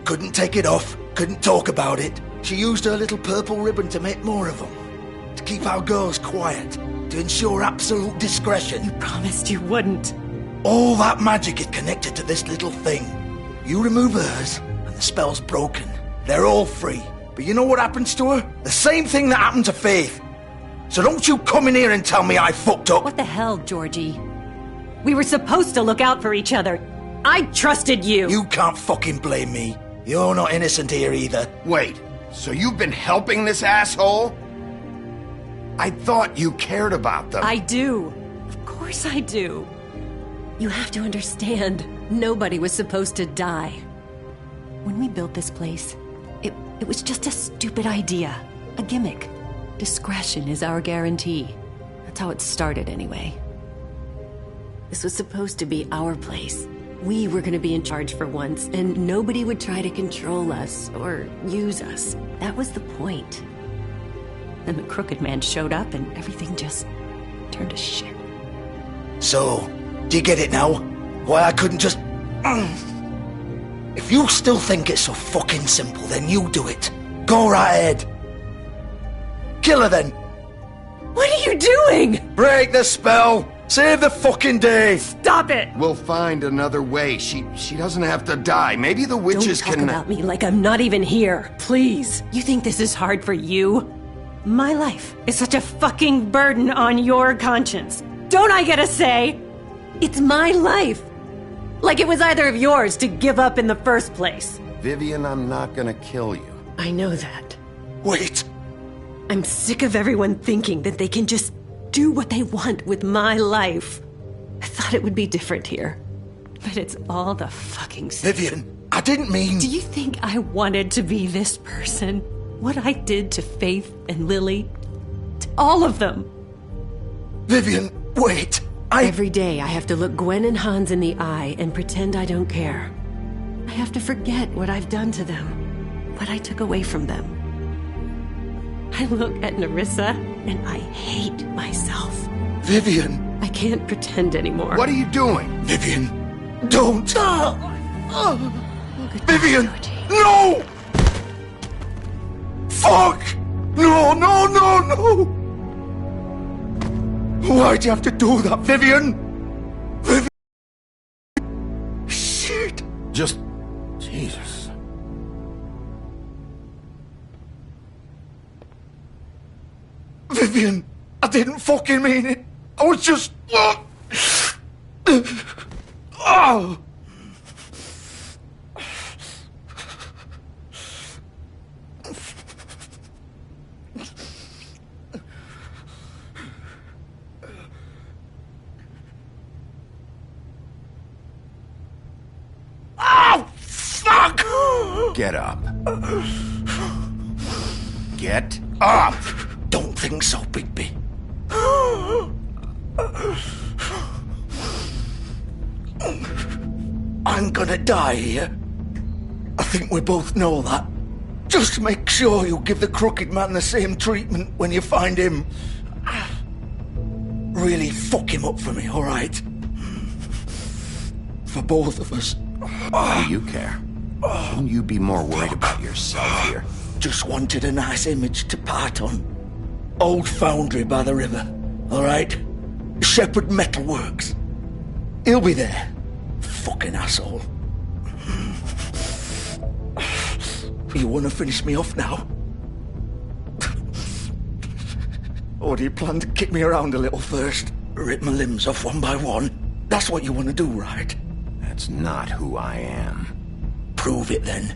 S: Couldn't take it off, couldn't talk about it. She used her little purple ribbon to make more of them. To keep our girls quiet. To ensure absolute discretion.
R: You promised you wouldn't.
S: All that magic is connected to this little thing. You remove hers, and the spell's broken. They're all free. But you know what happens to her? The same thing that happened to Faith. So don't you come in here and tell me I fucked up.
R: What the hell, Georgie? We were supposed to look out for each other. I trusted you.
S: You can't fucking blame me. You're not innocent here either.
B: Wait, so you've been helping this asshole? I thought you cared about them.
R: I do. Of course I do. You have to understand, nobody was supposed to die. When we built this place, it was just a stupid idea. A gimmick. Discretion is our guarantee. That's how it started anyway. This was supposed to be our place. We were going to be in charge for once, and nobody would try to control us or use us. That was the point. Then the Crooked Man showed up and everything just turned to shit.
S: So, do you get it now? Why I couldn't just... If you still think it's so fucking simple, then you do it. Go right ahead. Kill her then.
R: What are you doing?
S: Break the spell. Save the fucking day.
R: Stop it.
B: We'll find another way. She doesn't have to die. Maybe the witches
R: Don't talk about me like I'm not even here. Please. You think this is hard for you? My life is such a fucking burden on your conscience. Don't I get a say? It's my life. Like it was either of yours to give up in the first place.
B: Vivian, I'm not gonna kill you.
R: I know that.
S: Wait.
R: I'm sick of everyone thinking that they can just do what they want with my life. I thought it would be different here. But it's all the fucking same.
S: Vivian, I didn't mean...
R: Do you think I wanted to be this person? What I did to Faith and Lily? To all of them?
S: Vivian, wait.
R: Every day I have to look Gwen and Hans in the eye and pretend I don't care. I have to forget what I've done to them. What I took away from them. I look at Nerissa and I hate myself.
S: Vivian.
R: I can't pretend anymore.
B: What are you doing?
S: Vivian, don't. Vivian, no! Fuck! No, no, no, no! Why'd you have to do that, Vivian? Vivian! Shit!
B: Just... Jesus.
S: Vivian, I didn't fucking mean it. I was just... Oh!
B: Get up. Get up!
S: Don't think so, Bigby. I'm gonna die here. I think we both know that. Just make sure you give the Crooked Man the same treatment when you find him. Really fuck him up for me, alright? For both of us.
B: Why do you care? Shouldn't you be more worried about yourself here?
S: Just wanted a nice image to part on. Old foundry by the river, alright? Shepherd Metalworks. He'll be there. Fucking asshole. You want to finish me off now? Or do you plan to kick me around a little first? Rip my limbs off one by one? That's what you want to do, right?
B: That's not who I am.
S: Prove it then.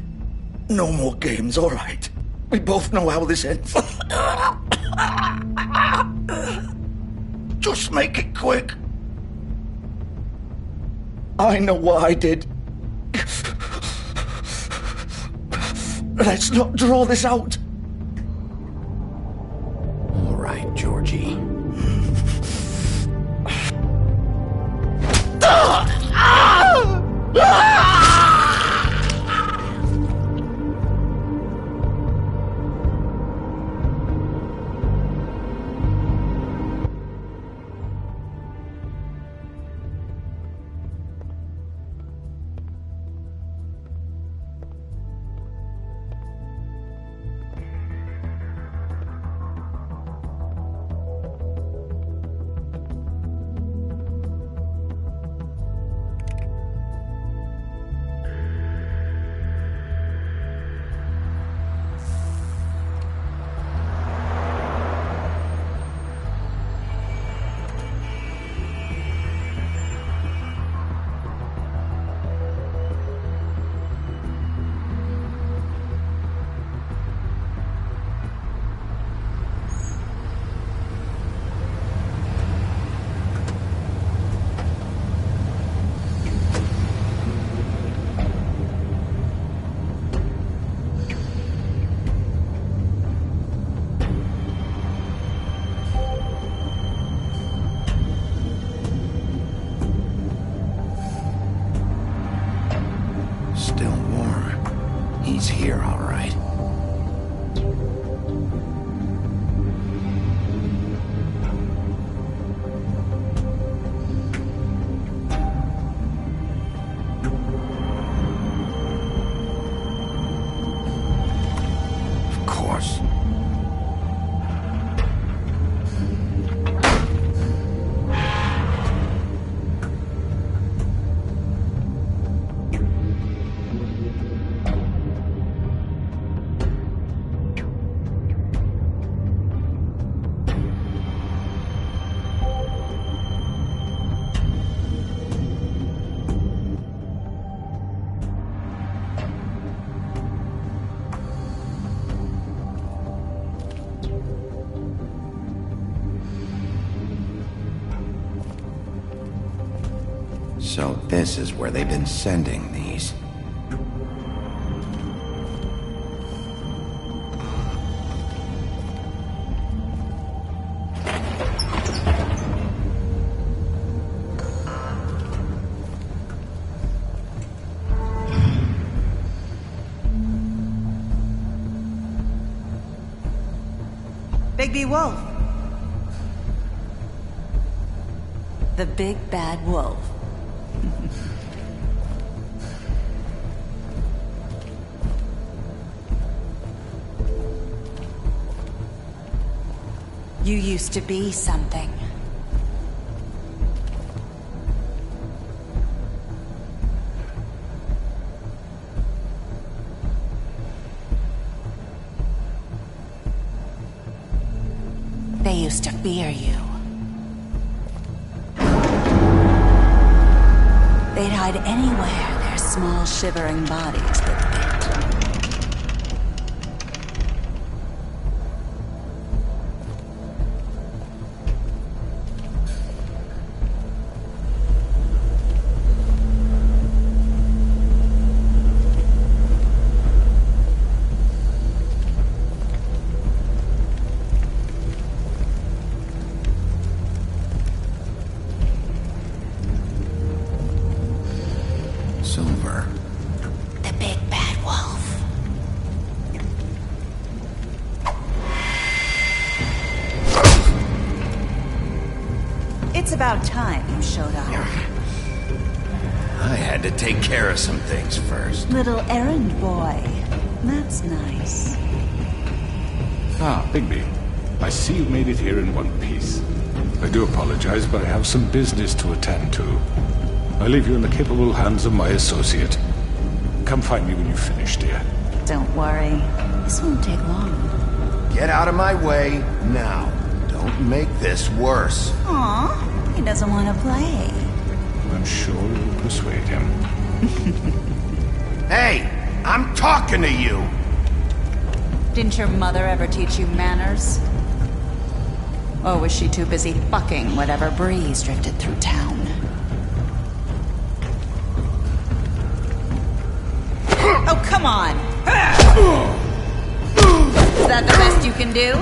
S: No more games, all right? We both know how this ends. Just make it quick. I know what I did. Let's not draw this out.
B: All right, Georgie. He's here, all right. Of course. So this is where they've been sending these.
J: Bigby Wolf. The big bad wolf. You used to be something. They used to fear you. They'd hide anywhere their small shivering bodies would fit.
B: Silver.
J: The big bad wolf. It's about time you showed up.
B: I had to take care of some things first.
J: Little errand boy. That's nice.
M: Ah, Bigby. I see you made it here in one piece. I do apologize, but I have some business to attend to. I leave you in the capable hands of my associate. Come find me when you've finished, dear.
J: Don't worry. This won't take long.
B: Get out of my way now. Don't make this worse.
J: Aw, he doesn't want to play.
M: I'm sure you'll persuade him.
B: Hey, I'm talking to you!
J: Didn't your mother ever teach you manners? Or was she too busy fucking whatever breeze drifted through town? Oh, come on! Is that the best you can do?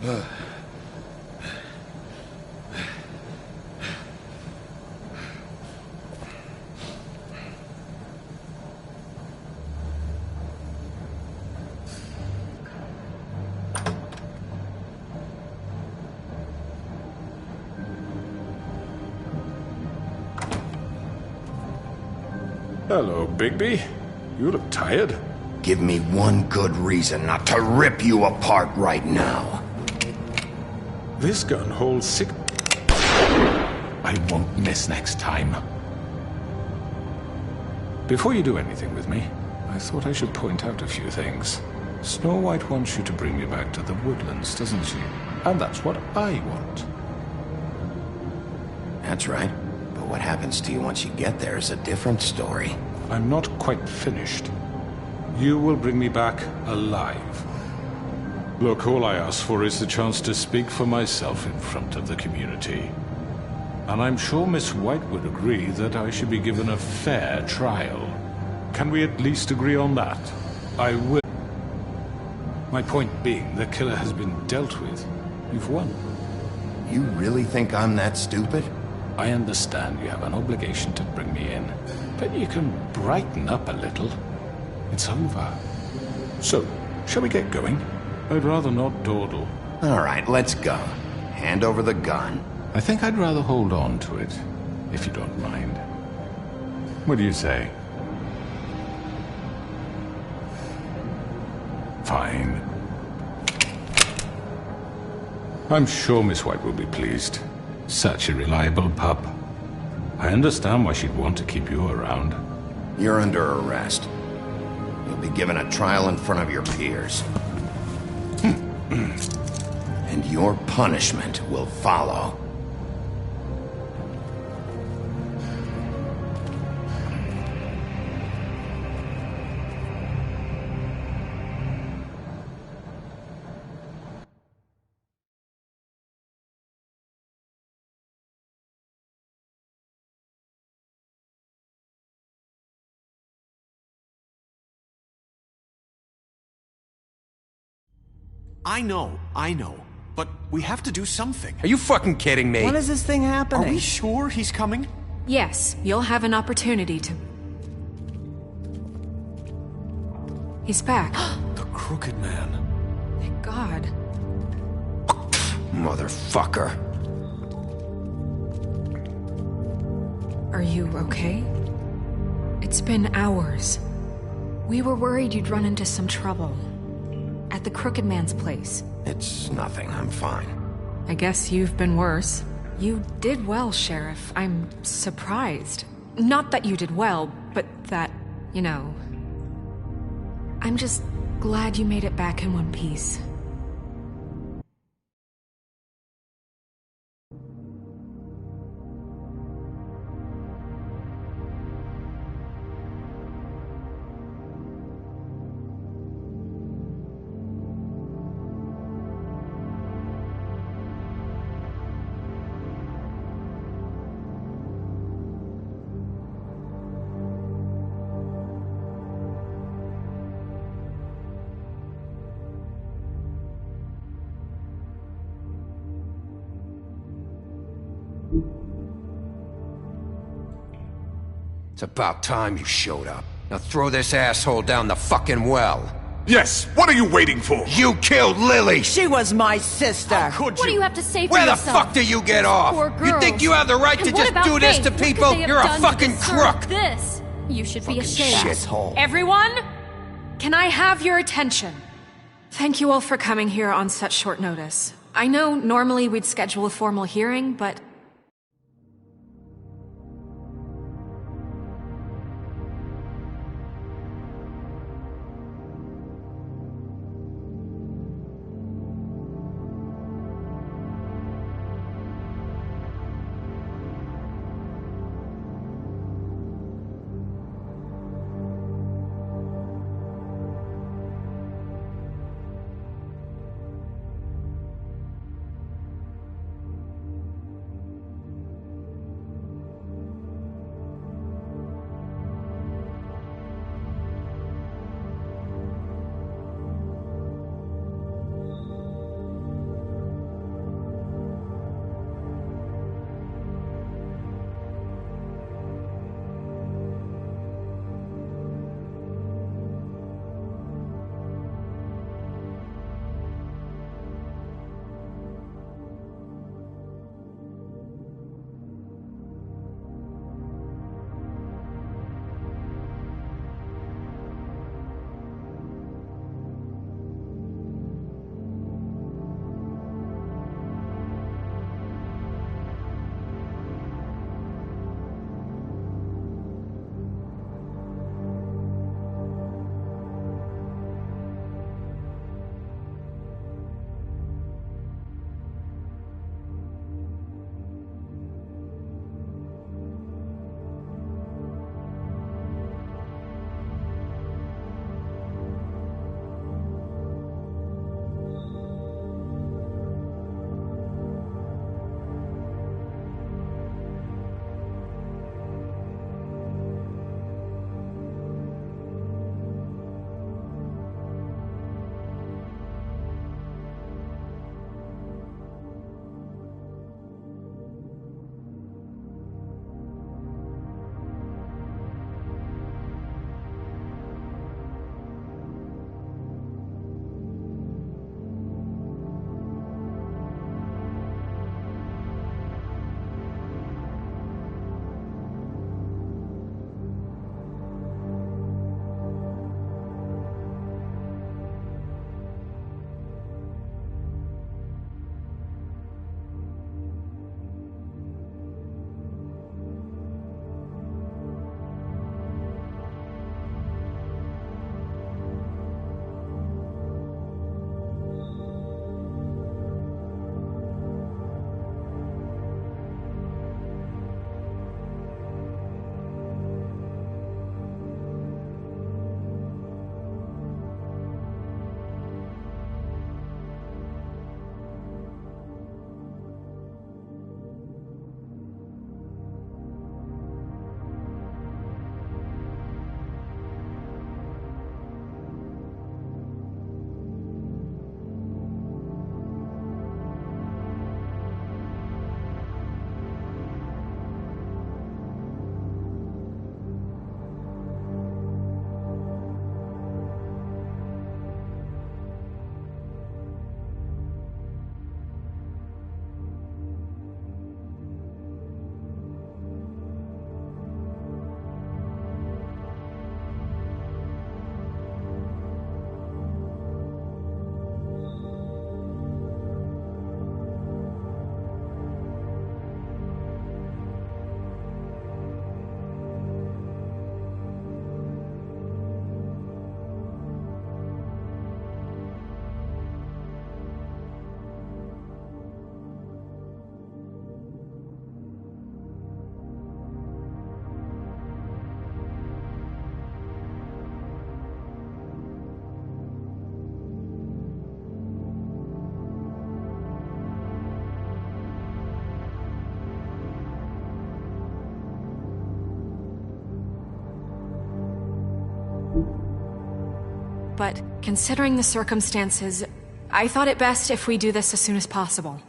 M: Hello, Bigby. You look tired.
B: Give me one good reason not to rip you apart right now.
M: This gun holds 6...
F: I won't miss next time.
M: Before you do anything with me, I thought I should point out a few things. Snow White wants you to bring me back to the woodlands, doesn't she? And that's what I want.
B: That's right. But what happens to you once you get there is a different story.
M: I'm not quite finished. You will bring me back alive. Look, all I ask for is the chance to speak for myself in front of the community. And I'm sure Miss White would agree that I should be given a fair trial. Can we at least agree on that? I will. My point being, the killer has been dealt with. You've won.
B: You really think I'm that stupid?
M: I understand you have an obligation to bring me in, but you can brighten up a little. It's over. So, shall we get going? I'd rather not dawdle.
B: All right, let's go. Hand over the gun.
M: I think I'd rather hold on to it, if you don't mind. What do you say? Fine. I'm sure Miss White will be pleased. Such a reliable pup. I understand why she'd want to keep you around.
B: You're under arrest. You'll be given a trial in front of your peers. And your punishment will follow.
A: I know. But we have to do something.
T: Are you fucking kidding me?
N: When is this thing happening?
A: Are we sure he's coming?
G: Yes, you'll have an opportunity to... He's back.
A: The Crooked Man.
G: Thank God.
T: Motherfucker.
G: Are you okay? It's been hours. We were worried you'd run into some trouble. At the Crooked Man's place.
B: It's nothing, I'm fine.
G: I guess you've been worse. You did well, Sheriff. I'm surprised. Not that you did well, but that, you know... I'm just glad you made it back in one piece.
T: It's about time you showed up. Now throw this asshole down the fucking well.
E: Yes, what are you waiting for?
B: You killed Lily!
N: She was my sister!
A: How could you?
O: What do you have to say for
T: Where the
O: yourself?
T: fuck do you get off?
O: Poor
T: You
O: girls.
T: think you have the right
O: And
T: to
O: what
T: just
O: about
T: do this
O: Faith?
T: to
O: What could
T: people?
O: they have
T: You're a
O: done to
T: fucking
O: deserve
T: crook!
O: This. You should be ashamed.
B: Shithole.
G: Everyone? Can I have your attention? Thank you all for coming here on such short notice. I know normally we'd schedule a formal hearing, but... But considering the circumstances, I thought it best if we do this as soon as possible.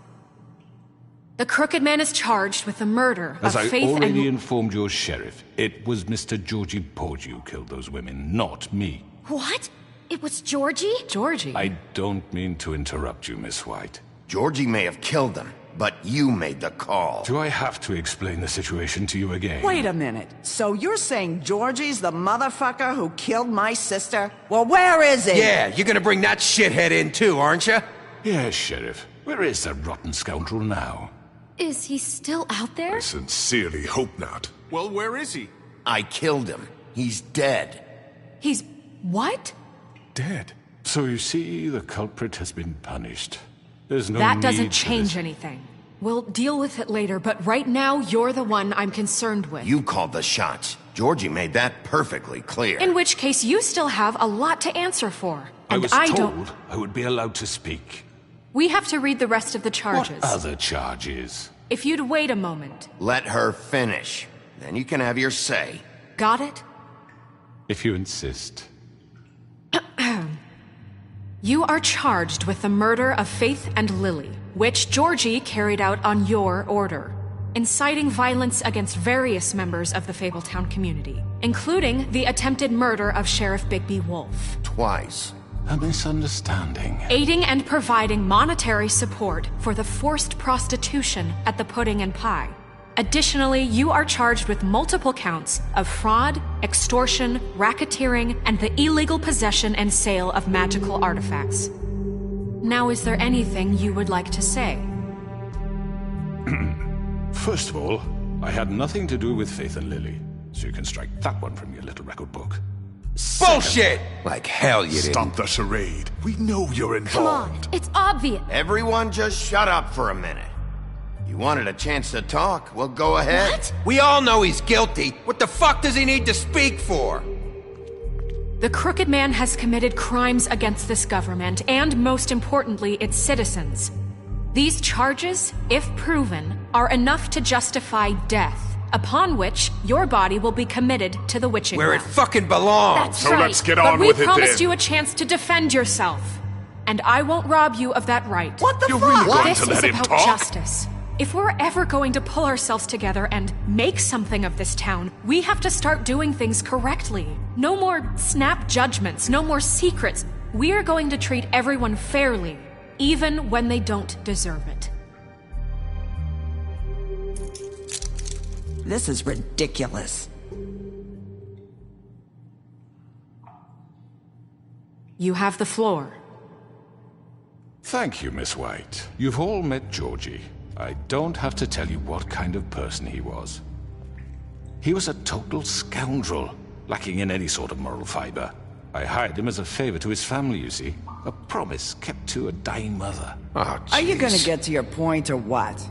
G: The Crooked Man is charged with the murder
M: As
G: of
M: I
G: Faith
M: already
G: and...
M: informed your sheriff, it was Mr. Georgie Porgy who killed those women, not me.
O: What? It was Georgie?
G: Georgie?
M: I don't mean to interrupt you, Miss White.
B: Georgie may have killed them, but you made the call.
M: Do I have to explain the situation to you again?
N: Wait a minute. So you're saying Georgie's the motherfucker who killed my sister? Well, where is he?
T: Yeah, you're gonna bring that shithead in too, aren't you?
M: Yes, Sheriff. Where is that rotten scoundrel now?
O: Is he still out there?
E: I sincerely hope not.
C: Well, where is he?
B: I killed him. He's dead.
G: He's... what?
M: Dead. So you see, the culprit has been punished. There's no
G: That
M: need
G: doesn't
M: for
G: change
M: this.
G: anything. We'll deal with it later, but right now, you're the one I'm concerned with.
B: You called the shots. Georgie made that perfectly clear.
G: In which case, you still have a lot to answer for.
M: I
G: And
M: was
G: don't...
M: told I would be allowed to speak.
G: We have to read the rest of the charges.
M: What other charges?
G: If you'd wait a moment.
B: Let her finish. Then you can have your say.
G: Got it?
M: If you insist.
G: You are charged with the murder of Faith and Lily, which Georgie carried out on your order, inciting violence against various members of the Fabletown community, including the attempted murder of Sheriff Bigby Wolf.
B: Twice.
M: A misunderstanding.
G: Aiding and providing monetary support for the forced prostitution at the Pudding and Pie. Additionally, you are charged with multiple counts of fraud, extortion, racketeering, and the illegal possession and sale of magical artifacts. Now, is there anything you would like to say?
M: First of all, I had nothing to do with Faith and Lily, so you can strike that one from your little record book.
T: Bullshit! Like hell you didn't.
E: Stop the charade. We know you're involved.
O: Come on, it's obvious.
B: Everyone just shut up for a minute. You wanted a chance to talk? Well, go ahead.
O: What?
T: We all know he's guilty. What the fuck does he need to speak for?
G: The Crooked Man has committed crimes against this government and, most importantly, its citizens. These charges, if proven, are enough to justify death, upon which your body will be committed to the witching
T: Where it
G: well.
T: fucking belongs.
O: That's
E: So
O: right.
E: let's get
G: But
E: on
G: we
E: with it
G: promised
E: then.
G: you a chance to defend yourself, and I won't rob you of that right.
N: What the
E: You're
N: fuck?
E: really going
G: This
E: to
G: is
E: let him
G: about
E: talk?
G: justice. If we're ever going to pull ourselves together and make something of this town, we have to start doing things correctly. No more snap judgments, no more secrets. We are going to treat everyone fairly, even when they don't deserve it.
N: This is ridiculous.
G: You have the floor.
M: Thank you, Miss White. You've all met Georgie. I don't have to tell you what kind of person he was. He was a total scoundrel, lacking in any sort of moral fiber. I hired him as a favor to his family, you see. A promise kept to a dying mother.
B: Oh,
N: Are you gonna
B: jeez.
N: get to your point or what?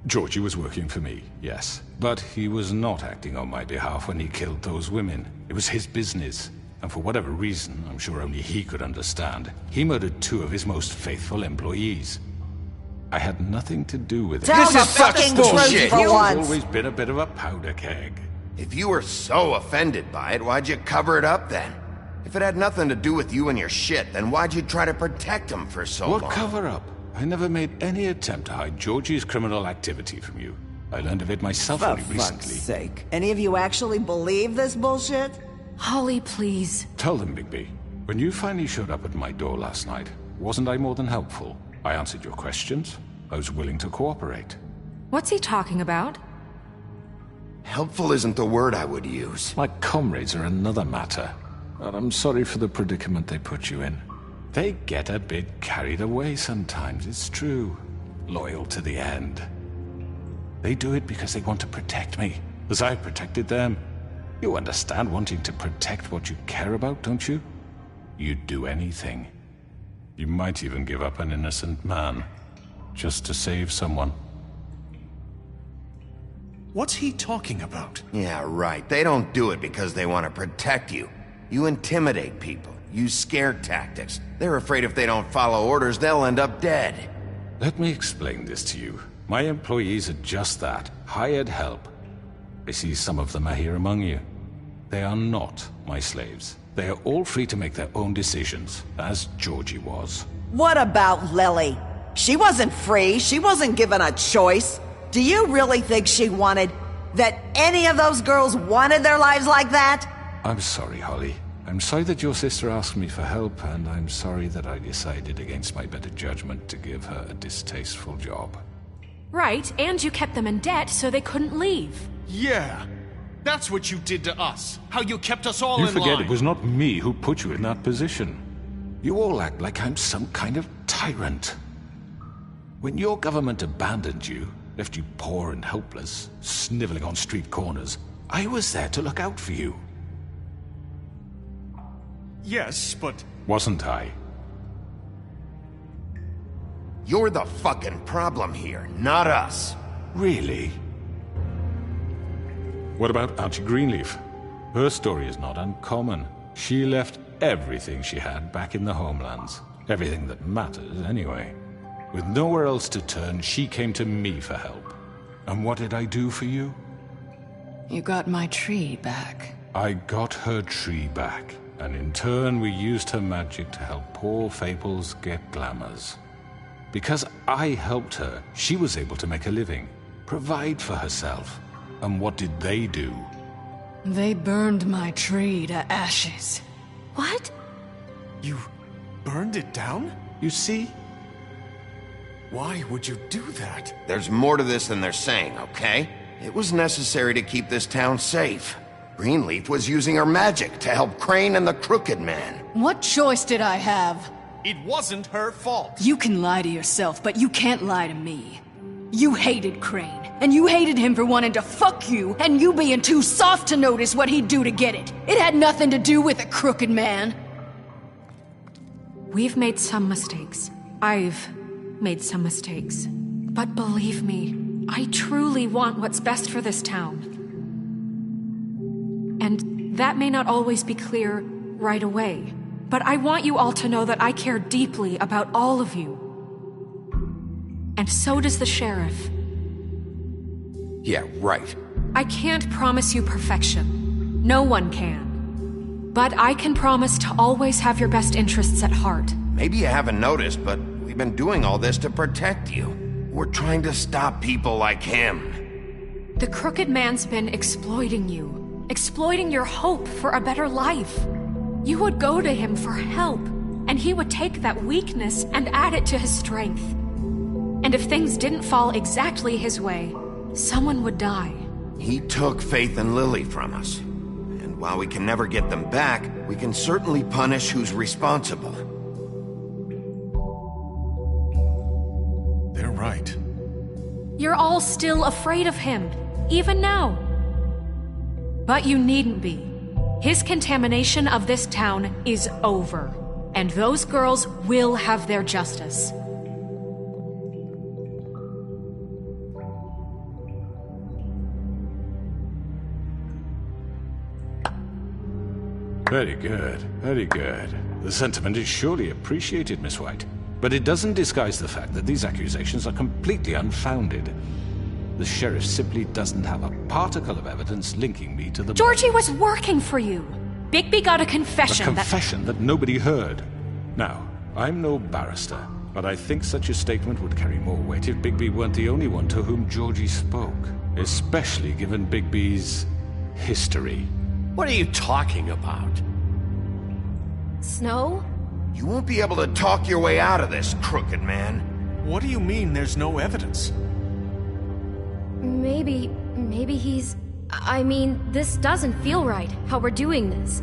M: Georgie was working for me, yes. But he was not acting on my behalf when he killed those women. It was his business. And for whatever reason, I'm sure only he could understand, he murdered 2 of his most faithful employees. I had nothing to do with it.
N: Tell the fucking truth
T: bullshit.
N: for
M: He's
N: once.
M: always been a bit of a powder keg.
B: If you were so offended by it, why'd you cover it up then? If it had nothing to do with you and your shit, then why'd you try to protect him for so
M: What
B: long?
M: cover up? I never made any attempt to hide Georgie's criminal activity from you. I learned of it myself
N: For
M: only
N: fuck's
M: recently.
N: sake. Any of you actually believe this bullshit?
G: Holly, please.
M: Tell them, Bigby. When you finally showed up at my door last night, wasn't I more than helpful? I answered your questions. I was willing to cooperate.
G: What's he talking about?
B: Helpful isn't the word I would use.
M: My comrades are another matter. And I'm sorry for the predicament they put you in. They get a bit carried away sometimes, it's true. Loyal to the end. They do it because they want to protect me, as I protected them. You understand wanting to protect what you care about, don't you? You'd do anything. You might even give up an innocent man, just to save someone.
A: What's he talking about?
B: Yeah, right. They don't do it because they want to protect you. You intimidate people, use scare tactics. They're afraid if they don't follow orders, they'll end up dead.
M: Let me explain this to you. My employees are just that, hired help. I see some of them are here among you. They are not my slaves. They are all free to make their own decisions, as Georgie was.
N: What about Lily? She wasn't free. She wasn't given a choice. Do you really think she wanted... that any of those girls wanted their lives like that?
M: I'm sorry, Holly. I'm sorry that your sister asked me for help, and I'm sorry that I decided against my better judgment to give her a distasteful job.
G: Right, and you kept them in debt so they couldn't leave.
A: Yeah, that's what you did to us. How you kept us all in line.
M: You forget it was not me who put you in that position. You all act like I'm some kind of tyrant. When your government abandoned you, left you poor and helpless, sniveling on street corners, I was there to look out for you.
A: Yes, but...
M: Wasn't I?
B: You're the fucking problem here, not us.
M: Really? What about Auntie Greenleaf? Her story is not uncommon. She left everything she had back in the homelands. Everything that matters, anyway. With nowhere else to turn, she came to me for help. And what did I do for you?
U: You got my tree back.
M: I got her tree back. And in turn, we used her magic to help poor Fables get glamours. Because I helped her, she was able to make a living, provide for herself. And what did they do?
U: They burned my tree to ashes.
O: What?
A: You burned it down?
M: You see?
A: Why would you do that?
B: There's more to this than they're saying, okay? It was necessary to keep this town safe. Greenleaf was using her magic to help Crane and the Crooked Man.
U: What choice did I have?
A: It wasn't her fault.
U: You can lie to yourself, but you can't lie to me. You hated Crane, and you hated him for wanting to fuck you, and you being too soft to notice what he'd do to get it. It had nothing to do with the Crooked Man.
G: We've made some mistakes. I've made some mistakes. But believe me, I truly want what's best for this town. And that may not always be clear right away, but I want you all to know that I care deeply about all of you. And so does the sheriff.
B: Yeah, right.
G: I can't promise you perfection. No one can. But I can promise to always have your best interests at heart.
B: Maybe you haven't noticed, but we've been doing all this to protect you. We're trying to stop people like him.
G: The Crooked Man's been exploiting you. Exploiting your hope for a better life. You would go to him for help, and he would take that weakness and add it to his strength. And if things didn't fall exactly his way, someone would die.
B: He took Faith and Lily from us. And while we can never get them back, we can certainly punish who's responsible.
A: They're right.
G: You're all still afraid of him, even now. But you needn't be. His contamination of this town is over, and those girls will have their justice.
M: Very good, very good. The sentiment is surely appreciated, Miss White. But it doesn't disguise the fact that these accusations are completely unfounded. The sheriff simply doesn't have a particle of evidence linking me to the...
G: Georgie was working for you. Bigby got a confession
M: A confession that nobody heard. Now, I'm no barrister, but I think such a statement would carry more weight if Bigby weren't the only one to whom Georgie spoke. Especially given Bigby's history.
A: What are you talking about?
O: Snow?
B: You won't be able to talk your way out of this, Crooked Man.
A: What do you mean there's no evidence?
O: Maybe he's... I mean, this doesn't feel right, how we're doing this.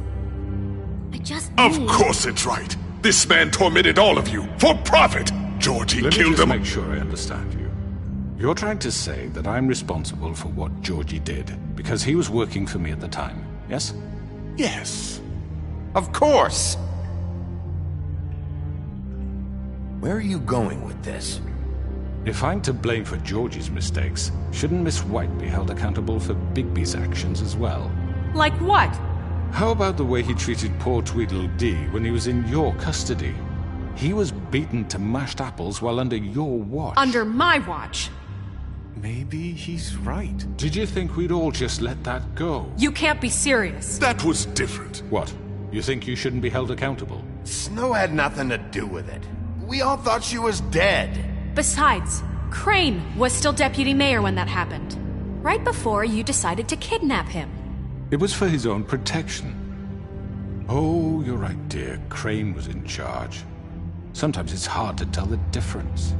O: I just
E: Of course it's right. This man tormented all of you, for profit! Georgie killed him.
M: Let me just make sure I understand you. You're trying to say that I'm responsible for what Georgie did, because he was working for me at the time, yes?
A: Yes.
B: Of course! Where are you going with this?
M: If I'm to blame for Georgie's mistakes, shouldn't Miss White be held accountable for Bigby's actions as well?
G: Like what?
M: How about the way he treated poor Tweedledee when he was in your custody? He was beaten to mashed apples while under your watch.
G: Under my watch.
M: Maybe he's right. Did you think we'd all just let that go?
G: You can't be serious.
E: That was different.
M: What? You think you shouldn't be held accountable?
B: Snow had nothing to do with it. We all thought she was dead.
G: Besides, Crane was still deputy mayor when that happened. Right before you decided to kidnap him.
M: It was for his own protection. Oh, you're right, dear. Crane was in charge. Sometimes it's hard to tell the difference.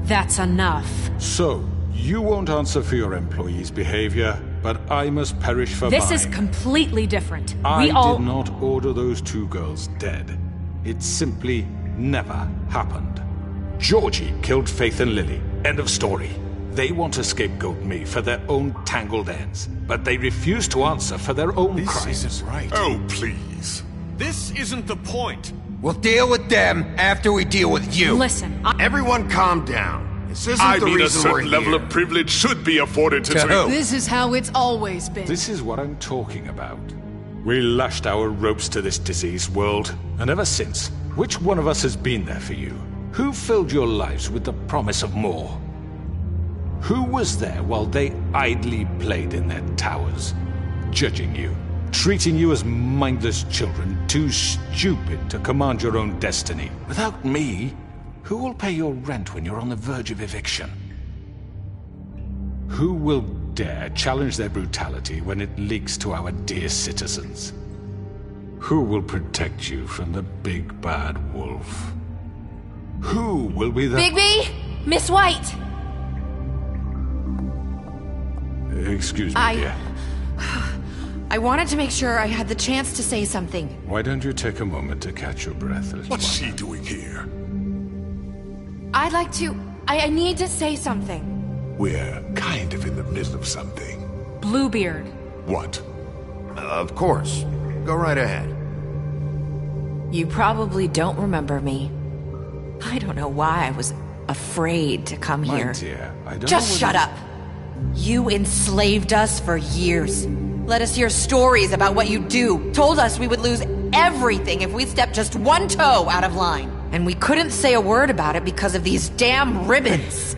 G: That's enough.
M: So, you won't answer for your employees' behavior, but I must perish for mine.
G: This is completely different.
M: I did not order those 2 girls dead. It simply never happened. Georgie killed Faith and Lily. End of story. They want to scapegoat me for their own tangled ends, but they refuse to answer for their own crimes.
C: This isn't right.
E: Oh, please.
A: This isn't the point.
T: We'll deal with them after we deal with you.
G: Listen,
B: Everyone calm down. This isn't
E: I
B: the
E: mean, a
B: reason we're
E: certain level
B: here.
E: of privilege should be afforded to
T: who?
U: This is how it's always been.
M: This is what I'm talking about. We lashed our ropes to this diseased world, and ever since, which one of us has been there for you? Who filled your lives with the promise of more? Who was there while they idly played in their towers, judging you, treating you as mindless children, too stupid to command your own destiny? Without me, who will pay your rent when you're on the verge of eviction? Who will dare challenge their brutality when it leaks to our dear citizens? Who will protect you from the big bad wolf? Who will be the—
H: Bigby! Miss White!
M: Excuse me, dear.
H: I wanted to make sure I had the chance to say something.
M: Why don't you take a moment to catch your breath?
E: What's she doing here?
H: I'd like to... I need to say something.
E: We're kind of in the middle of something.
G: Bluebeard.
E: What?
B: Of course. Go right ahead.
H: You probably don't remember me. I don't know why I was afraid to come
M: My
H: here.
M: dear, I don't
H: Just
M: know
H: shut up. You enslaved us for years. Let us hear stories about what you do. Told us we would lose everything if we stepped just one toe out of line. And we couldn't say a word about it because of these damn ribbons.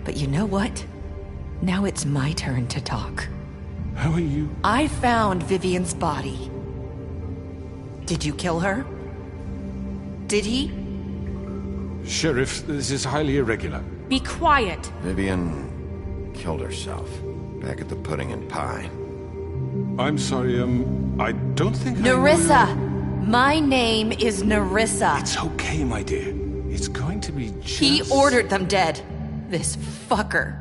H: But you know what? Now it's my turn to talk.
M: How are you?
H: I found Vivian's body. Did you kill her? Did he?
M: Sheriff, this is highly irregular.
G: Be quiet.
B: Vivian killed herself back at the Pudding and Pie.
M: I'm sorry, I don't think
H: Nerissa! My name is Nerissa.
M: It's okay, my dear. It's going to be just...
H: He ordered them dead. This fucker.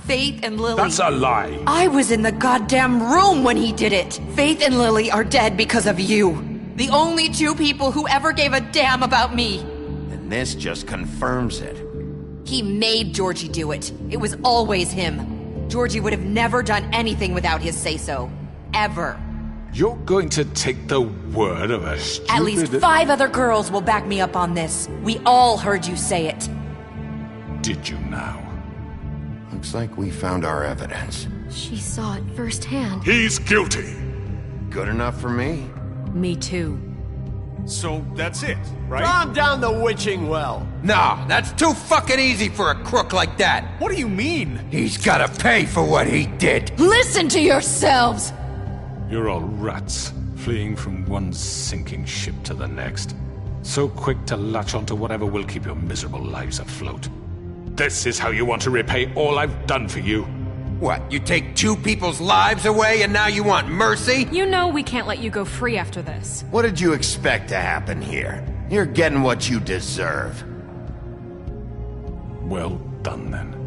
H: Faith and Lily.
M: That's a lie.
H: I was in the goddamn room when he did it. Faith and Lily are dead because of you. The only 2 people who ever gave a damn about me.
B: And this just confirms it.
H: He made Georgie do it. It was always him. Georgie would have never done anything without his say-so. Ever.
M: You're going to take the word of a stupid...
H: At least 5 other girls will back me up on this. We all heard you say it.
M: Did you now?
B: Looks like we found our evidence.
O: She saw it firsthand.
E: He's guilty.
B: Good enough for me?
G: Me too.
A: So that's it, right? Calm down the witching well.
T: Nah, that's too fucking easy for a crook like that.
A: What do you mean?
T: He's gotta pay for what he did.
U: Listen to yourselves!
M: You're all rats, fleeing from one sinking ship to the next. So quick to latch onto whatever will keep your miserable lives afloat. This is how you want to repay all I've done for you.
T: What, you take 2 people's lives away and now you want mercy?
G: You know we can't let you go free after this.
B: What did you expect to happen here? You're getting what you deserve.
M: Well done, then.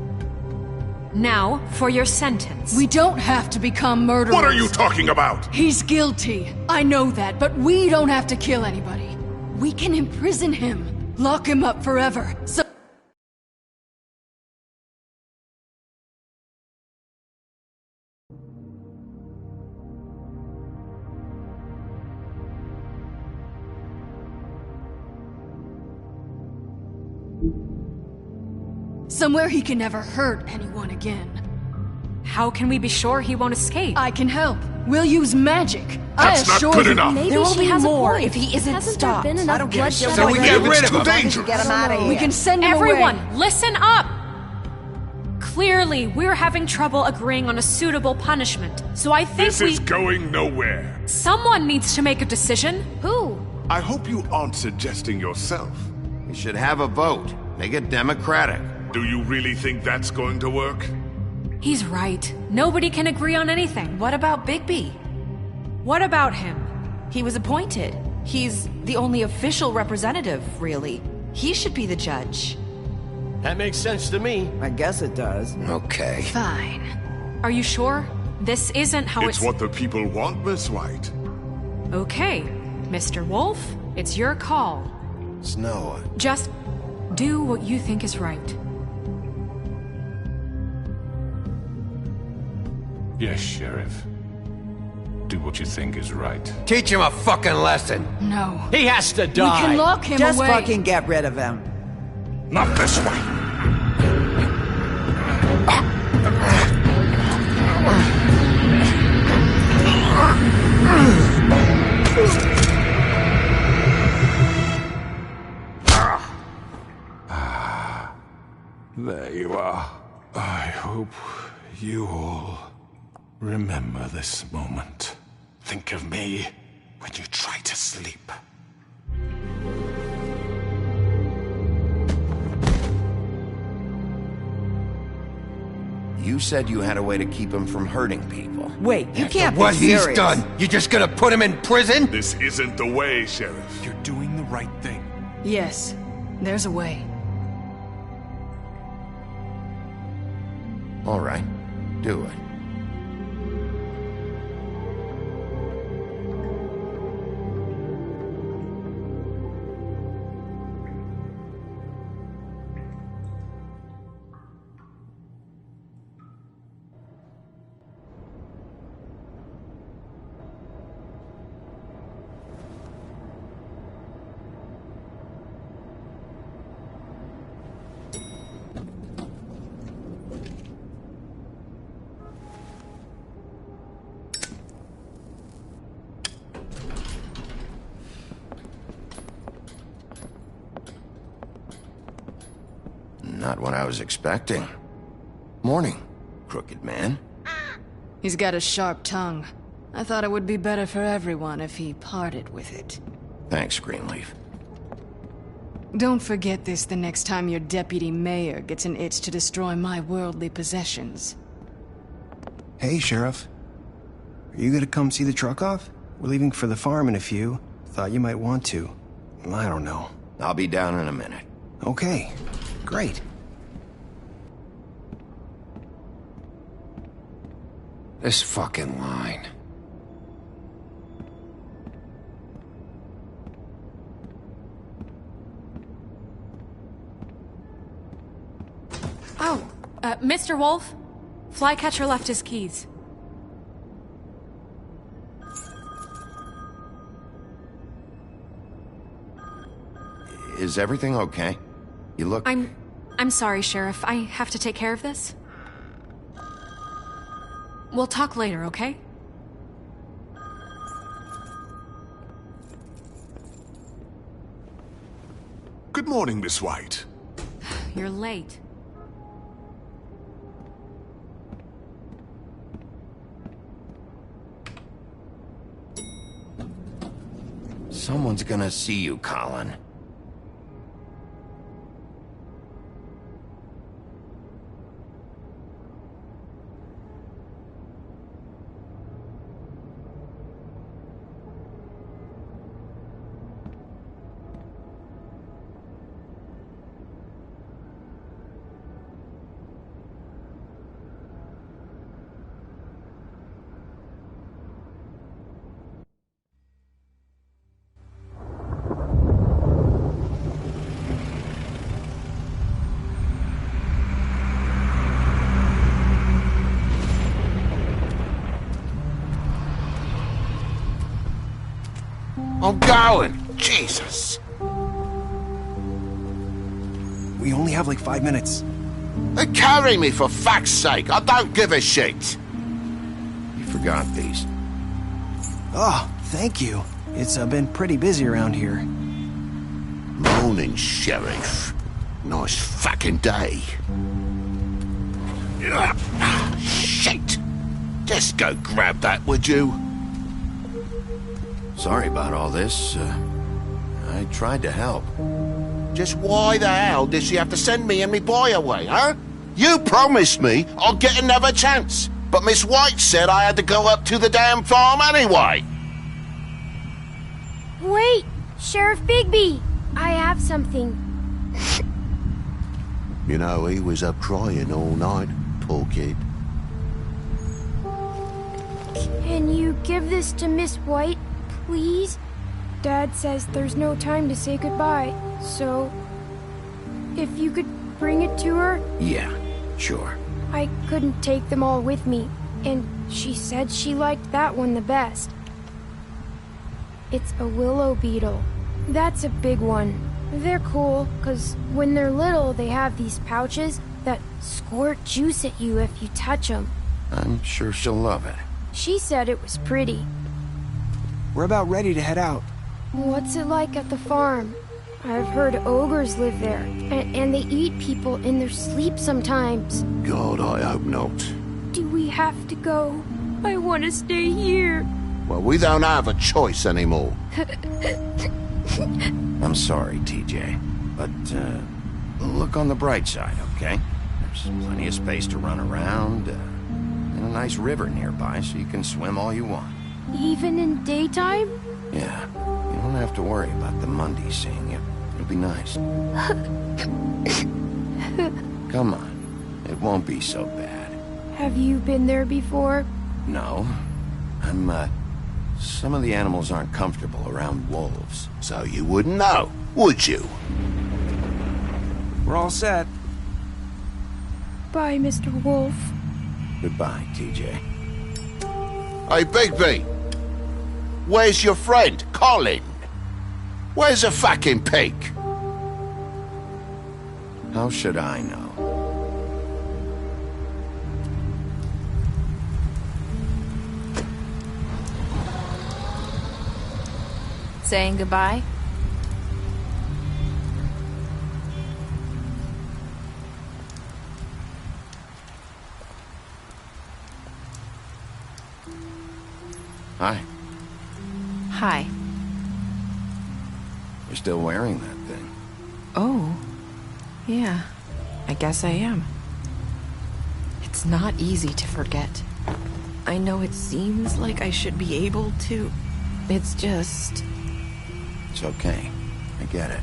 G: Now, for your sentence.
U: We don't have to become murderers.
E: What are you talking about?
U: He's guilty. I know that, but we don't have to kill anybody. We can imprison him. Lock him up forever. So somewhere he can never hurt anyone again.
G: How can we be sure he won't escape?
U: I can help. We'll use magic.
E: That's not good enough.
H: Maybe there will be more if he isn't stopped.
O: Been enough bloodshed.
T: So we get rid of him.
N: Get him out of here.
U: We can send him
G: Everyone,
U: away.
G: listen up! Clearly, we're having trouble agreeing on a suitable punishment. So I think
E: This is going nowhere.
G: Someone needs to make a decision. Who?
E: I hope you aren't suggesting yourself.
B: We should have a vote. Make it democratic.
E: Do you really think that's going to work?
G: He's right. Nobody can agree on anything.
H: What about Bigby?
G: What about him?
H: He was appointed. He's the only official representative, really. He should be the judge.
A: That makes sense to me.
N: I guess it does.
T: Okay.
G: Fine. Are you sure? This isn't how
E: It's what the people want, Miss White.
G: Okay, Mr. Wolf, it's your call.
B: Snow.
G: Just do what you think is right.
M: Yes, Sheriff. Do what you think is right.
T: Teach him a fucking lesson.
U: No.
A: He has to die.
U: We can lock him
N: Just
U: away.
N: fucking get rid of him.
M: Not this way. There you are. I hope you all remember this moment. Think of me when you try to sleep.
B: You said you had a way to keep him from hurting people.
N: Wait, you can't be
T: What
N: serious.
T: he's done, you just gonna put him in prison?
E: This isn't the way, Sheriff.
M: You're doing the right thing.
U: Yes, there's a way.
B: All right, do it. Not what I was expecting. Morning, crooked man.
U: He's got a sharp tongue. I thought it would be better for everyone if he parted with it.
B: Thanks, Greenleaf.
U: Don't forget this the next time your deputy mayor gets an itch to destroy my worldly possessions.
I: Hey, Sheriff. Are you gonna come see the truck off? We're leaving for the farm in a few. Thought you might want to. I don't know.
B: I'll be down in a minute.
I: Okay, great.
T: This fucking line.
G: Oh, Mr. Wolf? Flycatcher left his keys.
B: Is everything okay? You look...
G: I'm sorry, Sheriff. I have to take care of this. We'll talk later, okay?
E: Good morning, Miss White.
G: You're late.
B: Someone's gonna see you, Colin. I'm going! Jesus!
I: We only have like 5 minutes.
B: Carry me, for fuck's sake! I don't give a shit! You forgot these.
I: Oh, thank you. It's been pretty busy around here.
B: Morning, Sheriff. Nice fucking day. Shit! Just go grab that, would you? Sorry about all this. I tried to help. Just why the hell did she have to send me and me boy away, huh? You promised me I'll get another chance, but Miss White said I had to go up to the damn farm anyway.
O: Wait! Sheriff Bigby! I have something.
B: You know, he was up crying all night, poor kid.
O: Can you give this to Miss White, please? Dad says there's no time to say goodbye, so if you could bring it to her?
B: Yeah, sure.
O: I couldn't take them all with me, and she said she liked that one the best. It's a willow beetle. That's a big one. They're cool, 'cause when they're little, they have these pouches that squirt juice at you if you touch them.
B: I'm sure she'll love it.
O: She said it was pretty.
I: We're about ready to head out.
O: What's it like at the farm? I've heard ogres live there, and they eat people in their sleep sometimes.
B: God, I hope not.
O: Do we have to go? I want to stay here.
B: Well, we don't have a choice anymore. I'm sorry, TJ, but look on the bright side, okay? There's plenty of space to run around, and a nice river nearby so you can swim all you want.
O: Even in daytime?
B: Yeah, you don't have to worry about the Monday seeing you. It'll be nice. Come on, it won't be so bad.
O: Have you been there before?
B: No, some of the animals aren't comfortable around wolves, so you wouldn't know, would you?
I: We're all set.
O: Bye, Mr. Wolf.
B: Goodbye, TJ. Hey, Bigby! Where's your friend, Colin? Where's the fucking pig? How should I know?
G: Saying goodbye?
B: Hi.
G: Hi.
B: You're still wearing that thing.
G: Oh. Yeah. I guess I am. It's not easy to forget. I know it seems like I should be able to. It's just...
B: It's okay. I get it.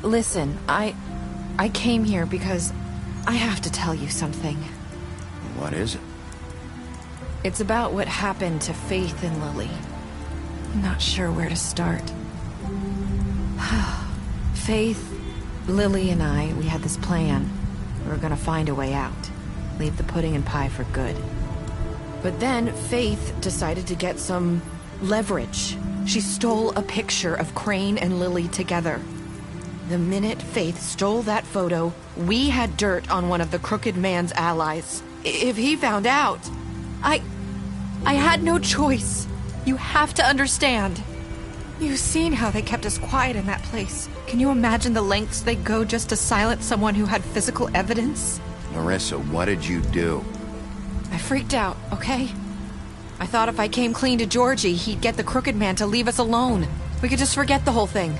G: Listen, I came here because I have to tell you something.
B: What is it?
G: It's about what happened to Faith and Lily. I'm not sure where to start. Faith, Lily, and I, we had this plan. We were gonna find a way out. Leave the pudding and pie for good. But then Faith decided to get some leverage. She stole a picture of Crane and Lily together. The minute Faith stole that photo, we had dirt on one of the Crooked Man's allies. If he found out, I had no choice. You have to understand. You've seen how they kept us quiet in that place. Can you imagine the lengths they'd go just to silence someone who had physical evidence?
B: Marissa, what did you do?
G: I freaked out, okay? I thought if I came clean to Georgie, he'd get the Crooked Man to leave us alone. We could just forget the whole thing.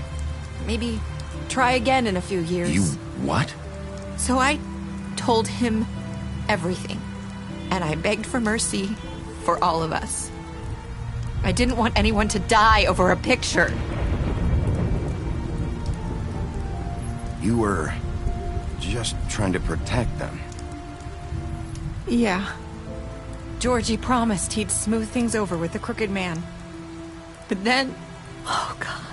G: Maybe try again in a few years.
B: You what?
G: So I told him everything. And I begged for mercy for all of us. I didn't want anyone to die over a picture.
B: You were just trying to protect them.
G: Yeah. Georgie promised he'd smooth things over with the Crooked Man. But then... Oh, God.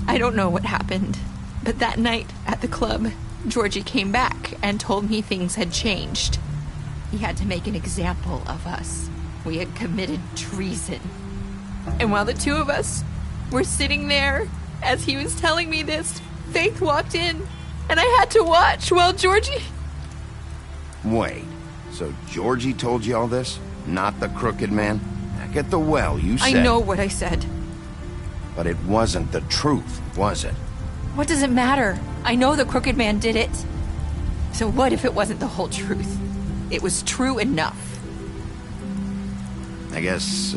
G: I don't know what happened, but that night at the club, Georgie came back and told me things had changed. He had to make an example of us. We had committed treason. And while the two of us were sitting there, as he was telling me this, Faith walked in, and I had to watch while Georgie
B: Wait, so Georgie told you all this? Not the crooked man? Back at the well, you said...
H: I know what I said.
B: But it wasn't the truth, was it?
H: What does it matter? I know the crooked man did it. So what if it wasn't the whole truth? It was true enough.
B: I guess,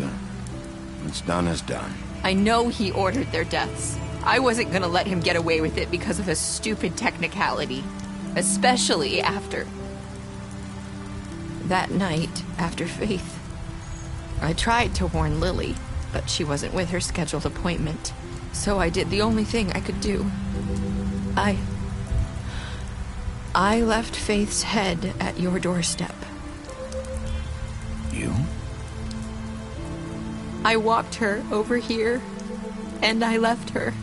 B: what's done is done.
H: I know he ordered their deaths. I wasn't gonna let him get away with it because of a stupid technicality. Especially after... that night, after Faith. I tried to warn Lily, but she wasn't with her scheduled appointment. So I did the only thing I could do. I left Faith's head at your doorstep.
B: You?
H: I walked her over here, and I left her.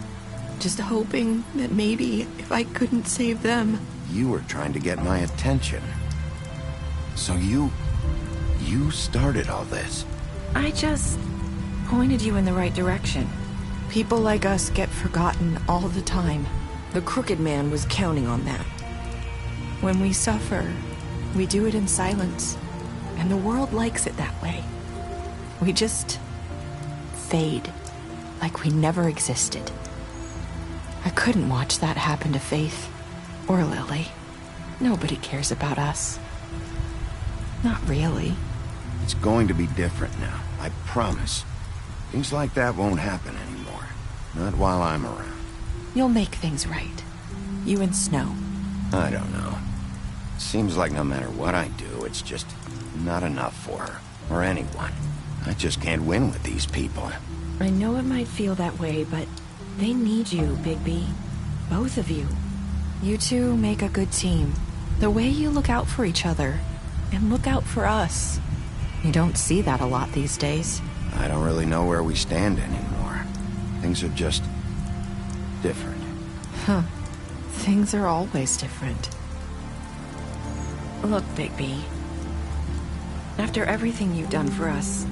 H: Just hoping that maybe if I couldn't save them...
B: You were trying to get my attention. So you started all this.
H: I just pointed you in the right direction. People like us get forgotten all the time. The crooked man was counting on that. When we suffer, we do it in silence, and the world likes it that way. We just fade, like we never existed. I couldn't watch that happen to Faith, or Lily. Nobody cares about us. Not really.
B: It's going to be different now, I promise. Things like that won't happen anymore. Not while I'm around.
H: You'll make things right. You and Snow.
B: I don't know. Seems like no matter what I do, it's just not enough for her, or anyone. I just can't win with these people.
H: I know it might feel that way, but they need you, Bigby. Both of you. You two make a good team. The way you look out for each other, and look out for us. You don't see that a lot these days.
B: I don't really know where we stand anymore. Things are just... different.
H: Huh. Things are always different. Look, Bigby. After everything you've done for us,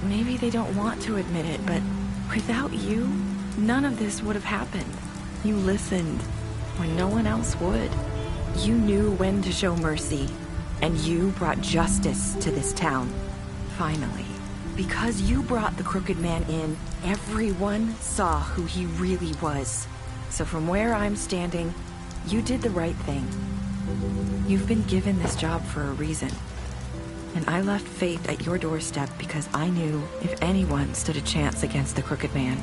H: maybe they don't want to admit it, but without you, none of this would have happened. You listened when no one else would. You knew when to show mercy, and you brought justice to this town. Finally. Because you brought the crooked man in, everyone saw who he really was. So from where I'm standing, you did the right thing. You've been given this job for a reason. And I left Faith at your doorstep because I knew if anyone stood a chance against the crooked man,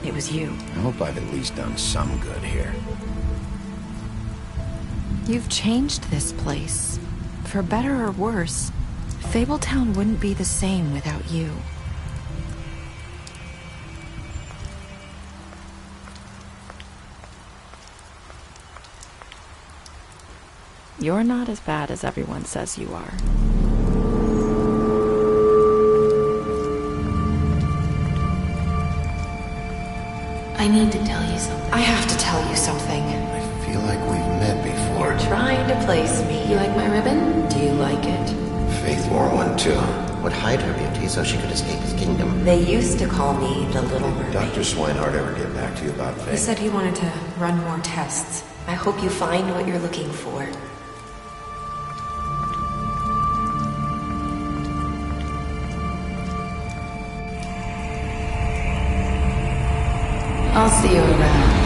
H: it was you.
B: I hope I've at least done some good here.
H: You've changed this place. For better or worse, Fabletown wouldn't be the same without you. You're not as bad as everyone says you are.
G: I need to tell you something.
H: I have to tell you something.
B: I feel like we've met before.
H: You're trying to place me.
G: You like my ribbon?
H: Do you like it?
B: Faith wore one too.
K: Would hide her beauty so she could escape his kingdom.
H: They used to call me the Little Mermaid.
B: Dr. Swinehart ever get back to you about Faith?
G: He said he wanted to run more tests.
H: I hope you find what you're looking for.
G: I'll see you around.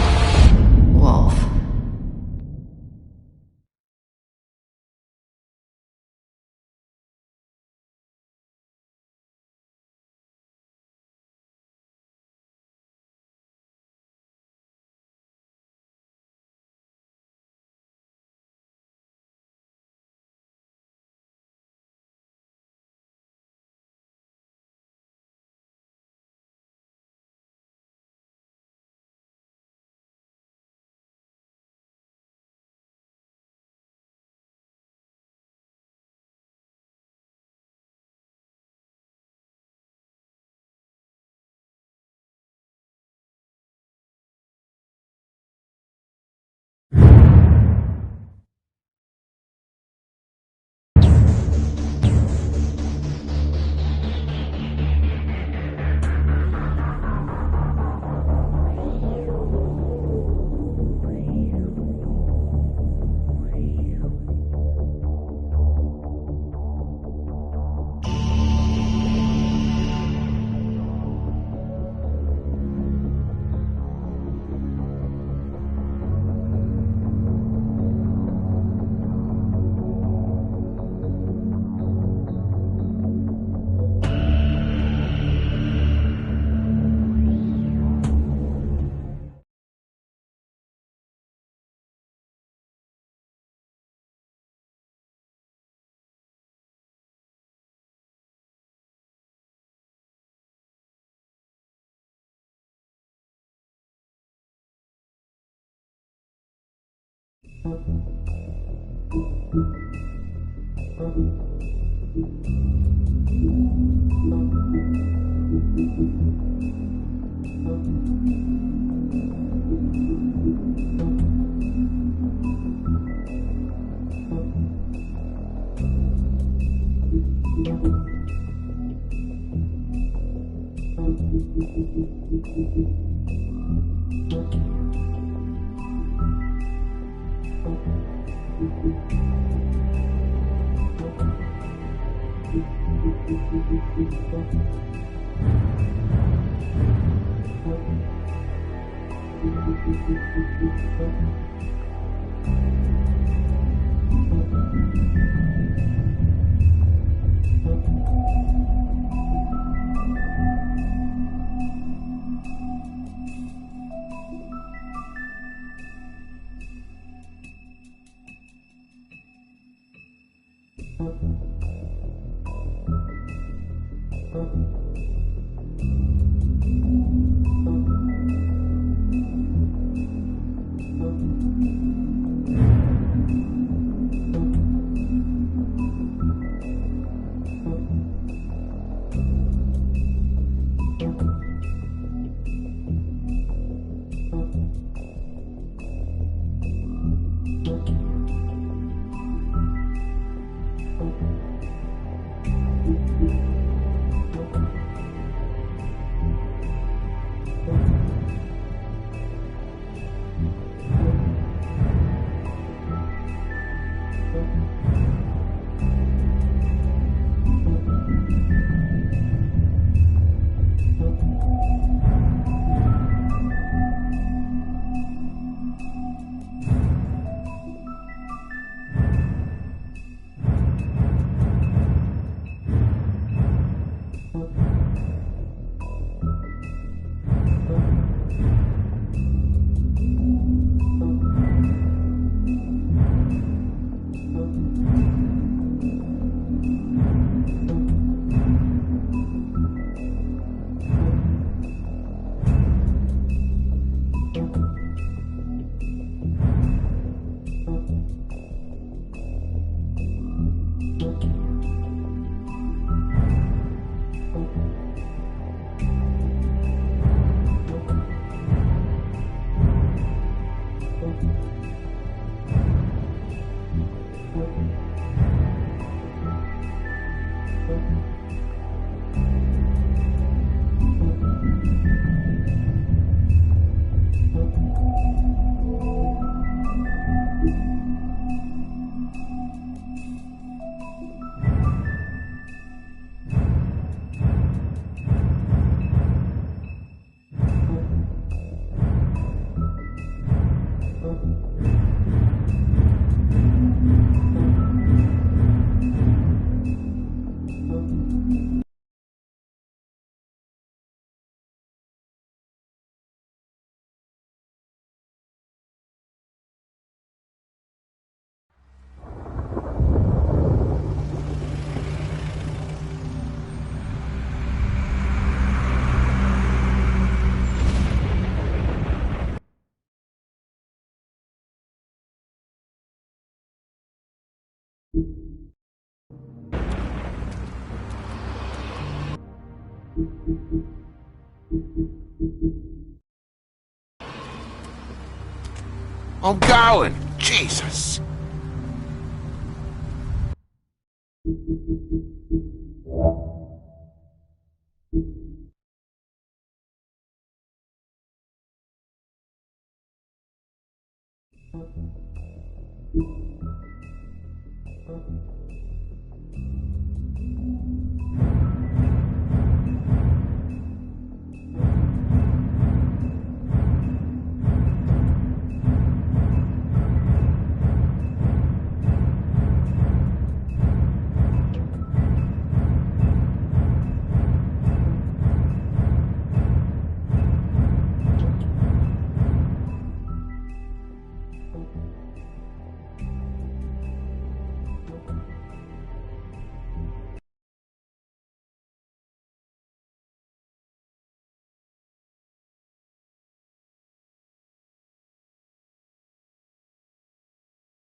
B: I'm going! Jesus!